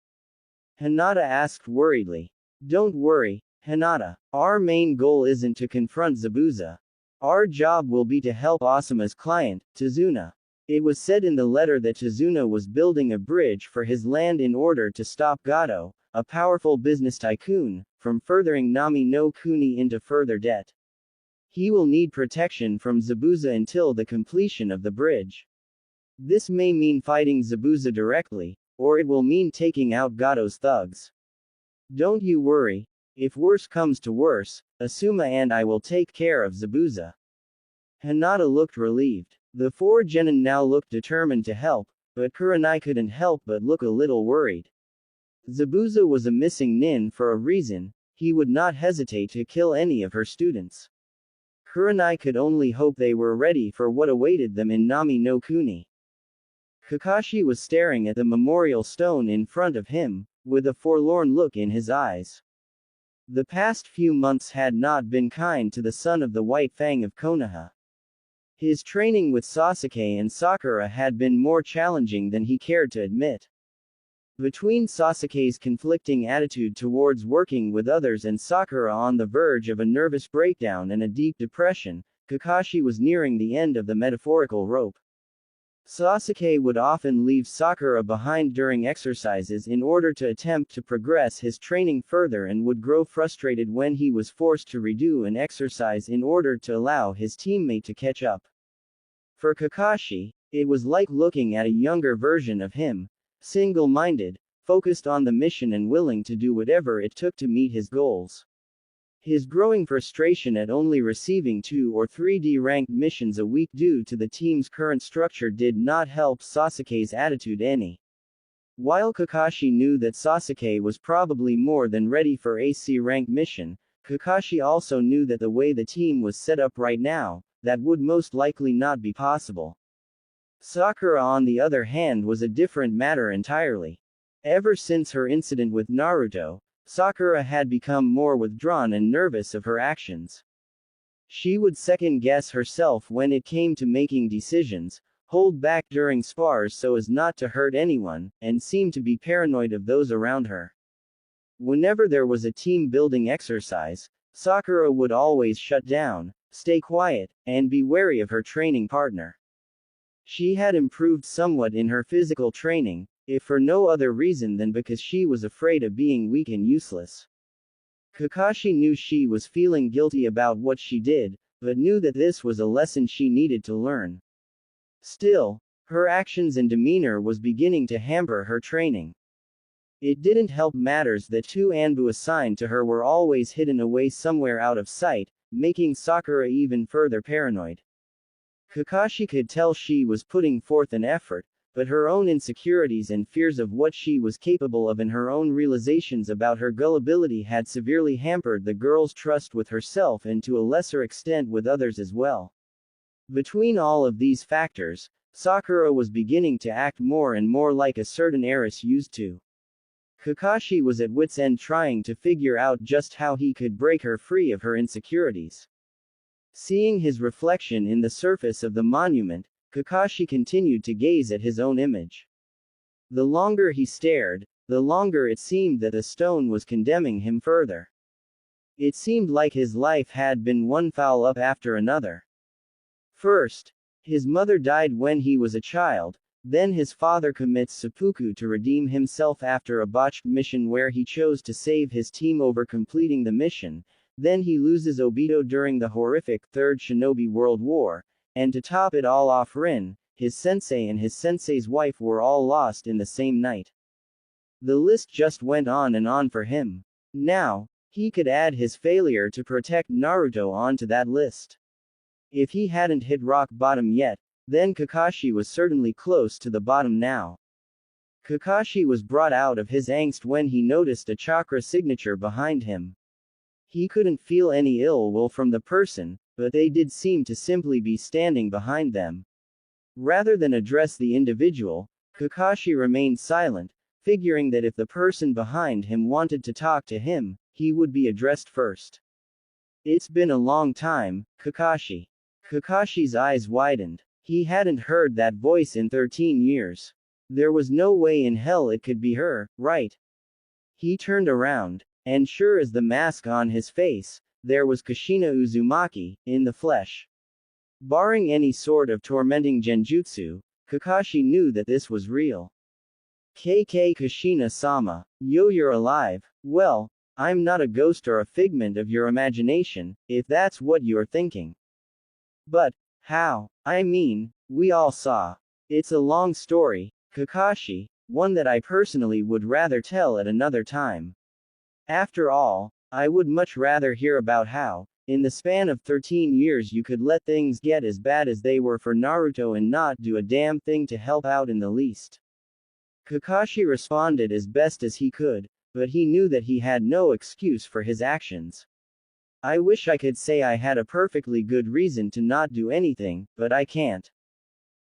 Hinata asked worriedly. Don't worry, Hinata. Our main goal isn't to confront Zabuza. Our job will be to help Asuma's client, Tazuna. It was said in the letter that Tazuna was building a bridge for his land in order to stop Gato, a powerful business tycoon, from furthering Nami no Kuni into further debt. He will need protection from Zabuza until the completion of the bridge. This may mean fighting Zabuza directly, or it will mean taking out Gato's thugs. Don't you worry. If worse comes to worse, Asuma and I will take care of Zabuza. Hinata looked relieved. The 4 genin now looked determined to help, but Kurenai couldn't help but look a little worried. Zabuza was a missing nin for a reason. He would not hesitate to kill any of her students. Kurenai could only hope they were ready for what awaited them in Nami no Kuni. Kakashi was staring at the memorial stone in front of him, with a forlorn look in his eyes. The past few months had not been kind to the son of the White Fang of Konoha. His training with Sasuke and Sakura had been more challenging than he cared to admit. Between Sasuke's conflicting attitude towards working with others and Sakura on the verge of a nervous breakdown and a deep depression, Kakashi was nearing the end of the metaphorical rope. Sasuke would often leave Sakura behind during exercises in order to attempt to progress his training further and would grow frustrated when he was forced to redo an exercise in order to allow his teammate to catch up. For Kakashi, it was like looking at a younger version of him, single-minded, focused on the mission and willing to do whatever it took to meet his goals. His growing frustration at only receiving 2 or 3D ranked missions a week due to the team's current structure did not help Sasuke's attitude any. While Kakashi knew that Sasuke was probably more than ready for a C-rank mission, Kakashi also knew that the way the team was set up right now, that would most likely not be possible. Sakura on the other hand was a different matter entirely. Ever since her incident with Naruto, Sakura had become more withdrawn and nervous of her actions. She would second-guess herself when it came to making decisions, hold back during spars so as not to hurt anyone, and seem to be paranoid of those around her. Whenever there was a team-building exercise, Sakura would always shut down, stay quiet, and be wary of her training partner. She had improved somewhat in her physical training, if for no other reason than because she was afraid of being weak and useless. Kakashi knew she was feeling guilty about what she did, but knew that this was a lesson she needed to learn. Still, her actions and demeanor was beginning to hamper her training. It didn't help matters that 2 Anbu assigned to her were always hidden away somewhere out of sight, making Sakura even further paranoid. Kakashi could tell she was putting forth an effort, but her own insecurities and fears of what she was capable of and her own realizations about her gullibility had severely hampered the girl's trust with herself and to a lesser extent with others as well. Between all of these factors, Sakura was beginning to act more and more like a certain heiress used to. Kakashi was at wit's end trying to figure out just how he could break her free of her insecurities. Seeing his reflection in the surface of the monument, Kakashi continued to gaze at his own image. The longer he stared, the longer it seemed that the stone was condemning him further. It seemed like his life had been one foul up after another. First, his mother died when he was a child, then his father commits seppuku to redeem himself after a botched mission where he chose to save his team over completing the mission, then he loses Obito during the horrific Third Shinobi World War, and to top it all off Rin, his sensei and his sensei's wife were all lost in the same night. The list just went on and on for him. Now, he could add his failure to protect Naruto onto that list. If he hadn't hit rock bottom yet, then Kakashi was certainly close to the bottom now. Kakashi was brought out of his angst when he noticed a chakra signature behind him. He couldn't feel any ill will from the person, but they did seem to simply be standing behind them. Rather than address the individual, Kakashi remained silent, figuring that if the person behind him wanted to talk to him, he would be addressed first. It's been a long time, Kakashi. Kakashi's eyes widened. He hadn't heard that voice in 13 years. There was no way in hell it could be her, right? He turned around, and sure as the mask on his face, there was Kushina Uzumaki, in the flesh. Barring any sort of tormenting genjutsu, Kakashi knew that this was real. KK Kushina-sama, you're alive. Well, I'm not a ghost or a figment of your imagination, if that's what you're thinking. But, how? I mean, we all saw. It's a long story, Kakashi, one that I personally would rather tell at another time. After all, I would much rather hear about how, in the span of 13 years, you could let things get as bad as they were for Naruto and not do a damn thing to help out in the least. Kakashi responded as best as he could, but he knew that he had no excuse for his actions. I wish I could say I had a perfectly good reason to not do anything, but I can't.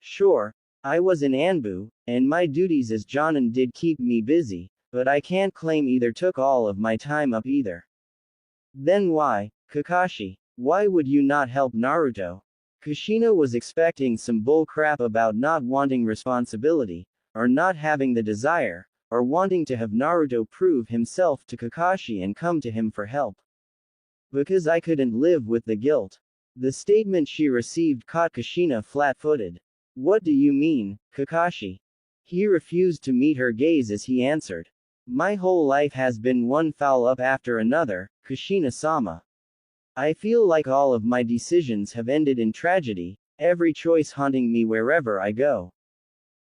Sure, I was in Anbu, and my duties as Jonin did keep me busy, but I can't claim either took all of my time up either. Then why, Kakashi, why would you not help Naruto? Kushina was expecting some bull crap about not wanting responsibility, or not having the desire, or wanting to have Naruto prove himself to Kakashi and come to him for help. Because I couldn't live with the guilt. The statement she received caught Kushina flat-footed. What do you mean, Kakashi? He refused to meet her gaze as he answered. My whole life has been one foul up after another, Kushina-sama. I feel like all of my decisions have ended in tragedy, every choice haunting me wherever I go.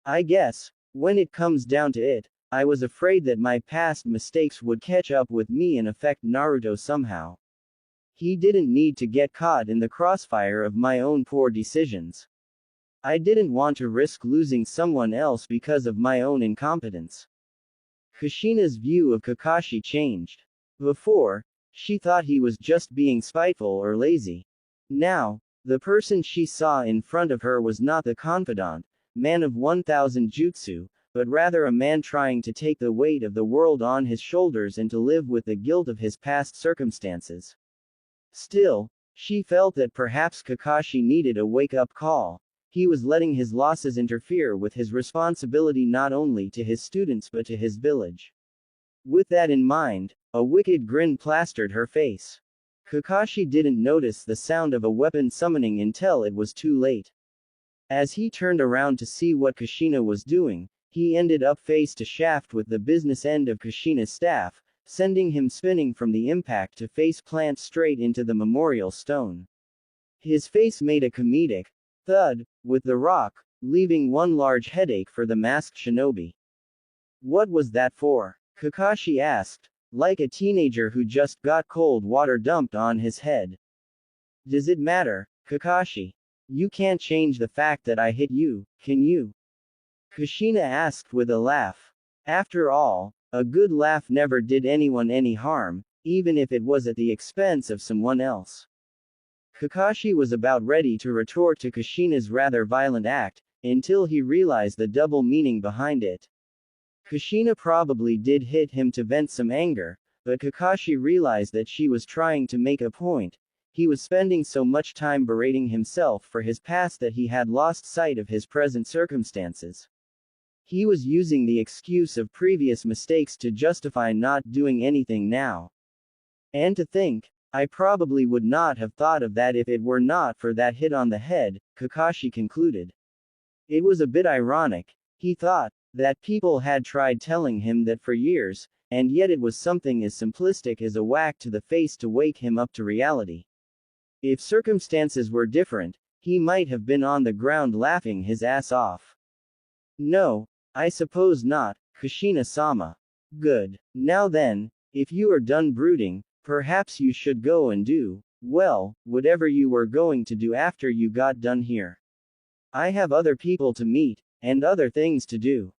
I guess, when it comes down to it, I was afraid that my past mistakes would catch up with me and affect Naruto somehow. He didn't need to get caught in the crossfire of my own poor decisions. I didn't want to risk losing someone else because of my own incompetence. Kushina's view of Kakashi changed. Before, she thought he was just being spiteful or lazy. Now, the person she saw in front of her was not the confidant, man of 1,000 jutsu, but rather a man trying to take the weight of the world on his shoulders and to live with the guilt of his past circumstances. Still, she felt that perhaps Kakashi needed a wake-up call. He was letting his losses interfere with his responsibility not only to his students but to his village. With that in mind, a wicked grin plastered her face. Kakashi didn't notice the sound of a weapon summoning until it was too late. As he turned around to see what Kushina was doing, he ended up face to shaft with the business end of Kushina's staff, sending him spinning from the impact to face plant straight into the memorial stone. His face made a comedic thud with the rock, leaving one large headache for the masked shinobi. What was that for? Kakashi asked, like a teenager who just got cold water dumped on his head. Does it matter, Kakashi? You can't change the fact that I hit you, can you? Kushina asked with a laugh. After all, a good laugh never did anyone any harm, even if it was at the expense of someone else. Kakashi was about ready to retort to Kushina's rather violent act, until he realized the double meaning behind it. Kushina probably did hit him to vent some anger, but Kakashi realized that she was trying to make a point. He was spending so much time berating himself for his past that he had lost sight of his present circumstances. He was using the excuse of previous mistakes to justify not doing anything now. And to think, I probably would not have thought of that if it were not for that hit on the head, Kakashi concluded. It was a bit ironic, he thought, that people had tried telling him that for years, and yet it was something as simplistic as a whack to the face to wake him up to reality. If circumstances were different, he might have been on the ground laughing his ass off. No, I suppose not, Kushina-sama. Good. Now then, if you are done brooding, perhaps you should go and do, well, whatever you were going to do after you got done here. I have other people to meet, and other things to do.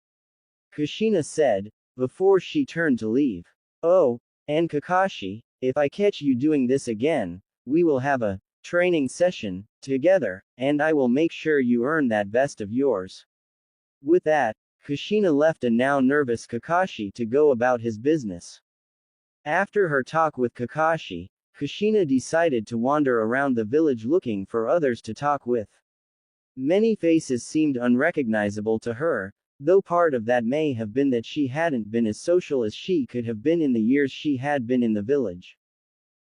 Kushina said, before she turned to leave. Oh, and Kakashi, if I catch you doing this again, we will have a training session together, and I will make sure you earn that vest of yours. With that, Kushina left a now nervous Kakashi to go about his business. After her talk with Kakashi, Kushina decided to wander around the village looking for others to talk with. Many faces seemed unrecognizable to her, though part of that may have been that she hadn't been as social as she could have been in the years she had been in the village.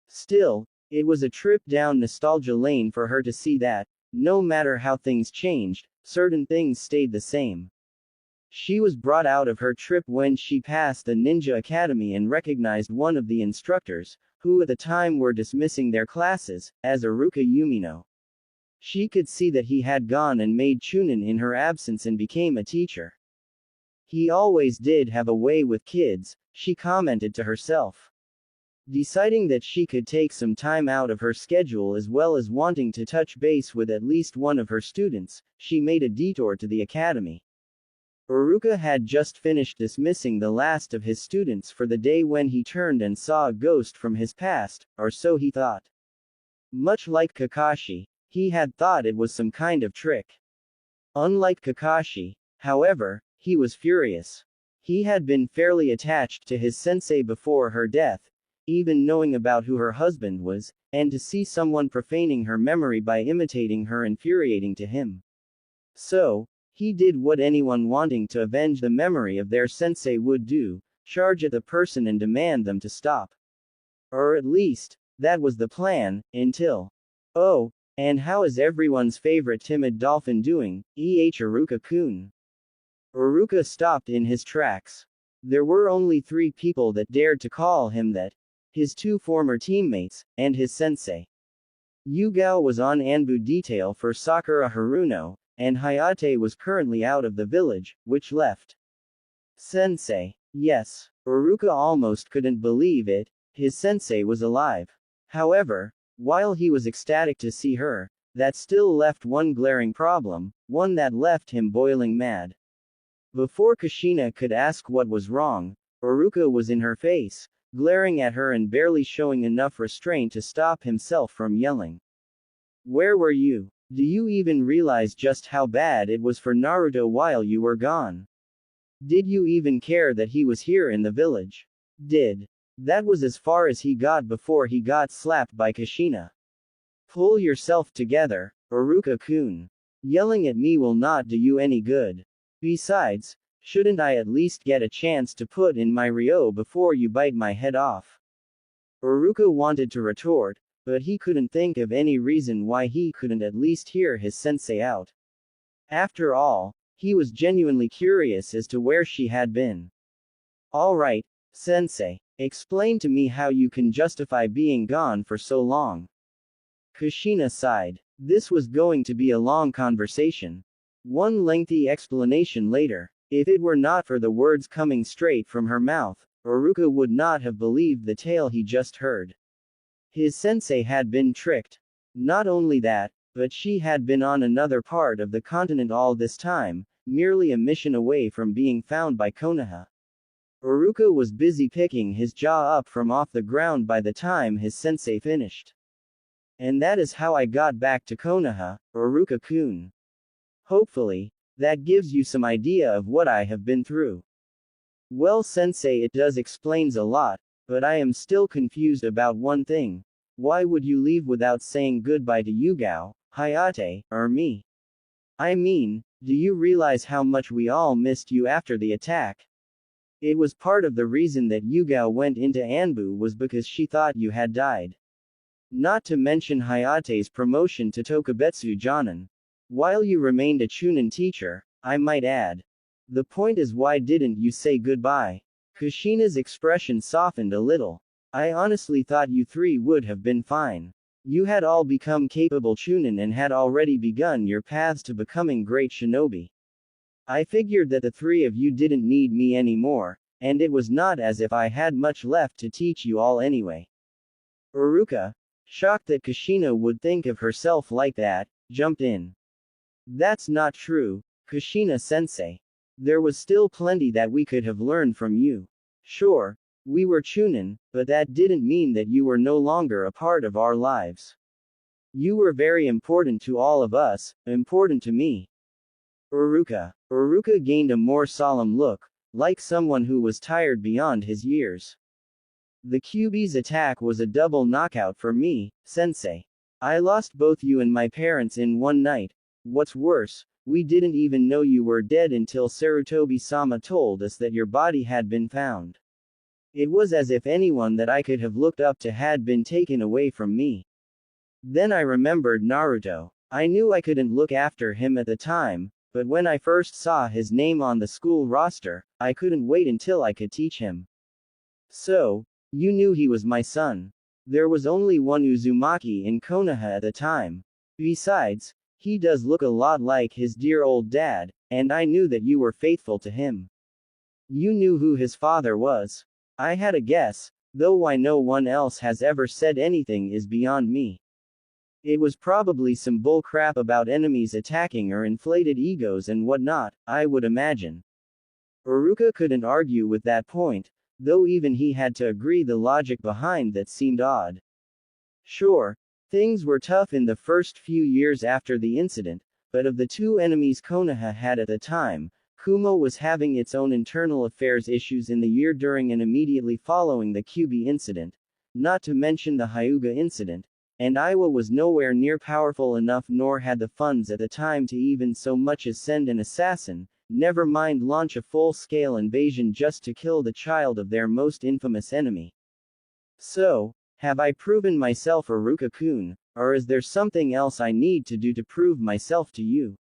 Still, it was a trip down nostalgia lane for her to see that, no matter how things changed, certain things stayed the same. She was brought out of her trip when she passed the ninja academy and recognized one of the instructors, who at the time were dismissing their classes, as Iruka Yumino. She could see that he had gone and made Chunin in her absence and became a teacher. He always did have a way with kids, she commented to herself. Deciding that she could take some time out of her schedule as well as wanting to touch base with at least one of her students, she made a detour to the academy. Iruka had just finished dismissing the last of his students for the day when he turned and saw a ghost from his past, or so he thought. Much like Kakashi, he had thought it was some kind of trick. Unlike Kakashi, however, he was furious. He had been fairly attached to his sensei before her death, even knowing about who her husband was, and to see someone profaning her memory by imitating her infuriating to him. So, he did what anyone wanting to avenge the memory of their sensei would do, charge at the person and demand them to stop. Or at least, that was the plan, until. Oh, and how is everyone's favorite timid dolphin doing, Iruka-kun? Iruka stopped in his tracks. There were only 3 people that dared to call him that. His 2 former teammates, and his sensei. Yugao was on Anbu detail for Sakura Haruno, and Hayate was currently out of the village, which left. Sensei. Yes. Iruka almost couldn't believe it, his sensei was alive. However, while he was ecstatic to see her, that still left one glaring problem, one that left him boiling mad. Before Kushina could ask what was wrong, Iruka was in her face, glaring at her and barely showing enough restraint to stop himself from yelling. Where were you? Do you even realize just how bad it was for Naruto while you were gone? Did you even care that he was here in the village? That was as far as he got before he got slapped by Kushina. Pull yourself together, Iruka-kun. Yelling at me will not do you any good. Besides, shouldn't I at least get a chance to put in my Ryo before you bite my head off? Iruka wanted to retort, but he couldn't think of any reason why he couldn't at least hear his sensei out. After all, he was genuinely curious as to where she had been. Alright, sensei, explain to me how you can justify being gone for so long. Kushina sighed. This was going to be a long conversation. One lengthy explanation later. If it were not for the words coming straight from her mouth, Iruka would not have believed the tale he just heard. His sensei had been tricked. Not only that, but she had been on another part of the continent all this time, merely a mission away from being found by Konoha. Iruka was busy picking his jaw up from off the ground by the time his sensei finished. And that is how I got back to Konoha, Iruka-kun. Hopefully, that gives you some idea of what I have been through. Well, sensei, it does explains a lot, but I am still confused about one thing. Why would you leave without saying goodbye to Yugao, Hayate, or me? I mean, do you realize how much we all missed you after the attack? It was part of the reason that Yugao went into Anbu was because she thought you had died. Not to mention Hayate's promotion to Tokubetsu Jonin. While you remained a Chunin teacher, I might add. The point is, why didn't you say goodbye? Kushina's expression softened a little. I honestly thought you 3 would have been fine. You had all become capable Chunin and had already begun your paths to becoming great shinobi. I figured that the 3 of you didn't need me anymore, and it was not as if I had much left to teach you all anyway. Iruka, shocked that Kushina would think of herself like that, jumped in. That's not true, Kushina-sensei. There was still plenty that we could have learned from you. Sure, we were Chunin, but that didn't mean that you were no longer a part of our lives. You were very important to all of us, important to me. Uruka gained a more solemn look, like someone who was tired beyond his years. The QB's attack was a double knockout for me, sensei. I lost both you and my parents in one night. What's worse, we didn't even know you were dead until Sarutobi-sama told us that your body had been found. It was as if anyone that I could have looked up to had been taken away from me. Then I remembered Naruto. I knew I couldn't look after him at the time, but when I first saw his name on the school roster, I couldn't wait until I could teach him. So, you knew he was my son. There was only one Uzumaki in Konoha at the time. Besides, he does look a lot like his dear old dad, and I knew that you were faithful to him. You knew who his father was. I had a guess, though why no one else has ever said anything is beyond me. It was probably some bull crap about enemies attacking or inflated egos and whatnot, I would imagine. Uruka couldn't argue with that point, though even he had to agree the logic behind that seemed odd. Sure, things were tough in the first few years after the incident, but of the two enemies Konoha had at the time, Kumo was having its own internal affairs issues in the year during and immediately following the Kyuubi incident, not to mention the Hyuga incident, and Iwa was nowhere near powerful enough nor had the funds at the time to even so much as send an assassin, never mind launch a full-scale invasion just to kill the child of their most infamous enemy. So, have I proven myself Uruka-kun, or is there something else I need to do to prove myself to you?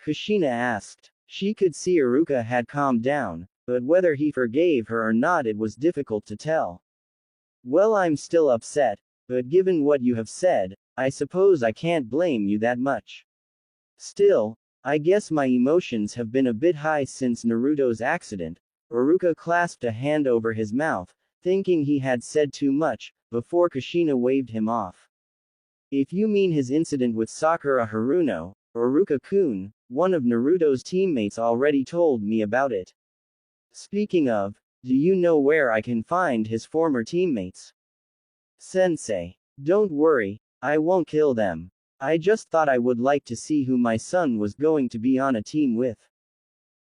Kushina asked. She could see Uruka had calmed down, but whether he forgave her or not it was difficult to tell. Well, I'm still upset, but given what you have said, I suppose I can't blame you that much. Still, I guess my emotions have been a bit high since Naruto's accident. Uruka clasped a hand over his mouth, thinking he had said too much, before Kushina waved him off. If you mean his incident with Sakura Haruno, Uruka-kun, one of Naruto's teammates already told me about it. Speaking of, do you know where I can find his former teammates? Sensei. Don't worry, I won't kill them. I just thought I would like to see who my son was going to be on a team with.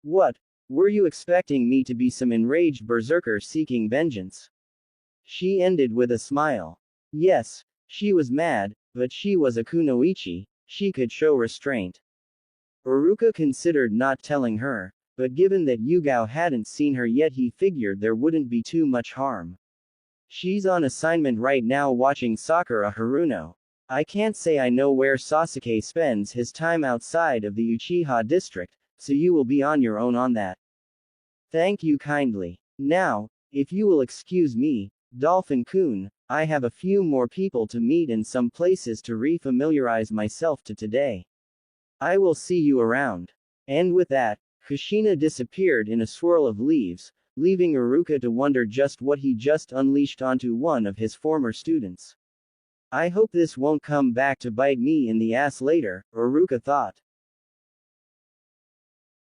What? Were you expecting me to be some enraged berserker seeking vengeance? She ended with a smile. Yes, she was mad, but she was a kunoichi, she could show restraint. Uruka considered not telling her, but given that Yugao hadn't seen her yet he figured there wouldn't be too much harm. She's on assignment right now watching Sakura Haruno. I can't say I know where Sasuke spends his time outside of the Uchiha district, so you will be on your own on that. Thank you kindly. Now, if you will excuse me, Dolphin-kun, I have a few more people to meet and some places to re-familiarize myself to today. I will see you around. And with that, Kushina disappeared in a swirl of leaves, leaving Uruka to wonder just what he just unleashed onto one of his former students. I hope this won't come back to bite me in the ass later, Uruka thought.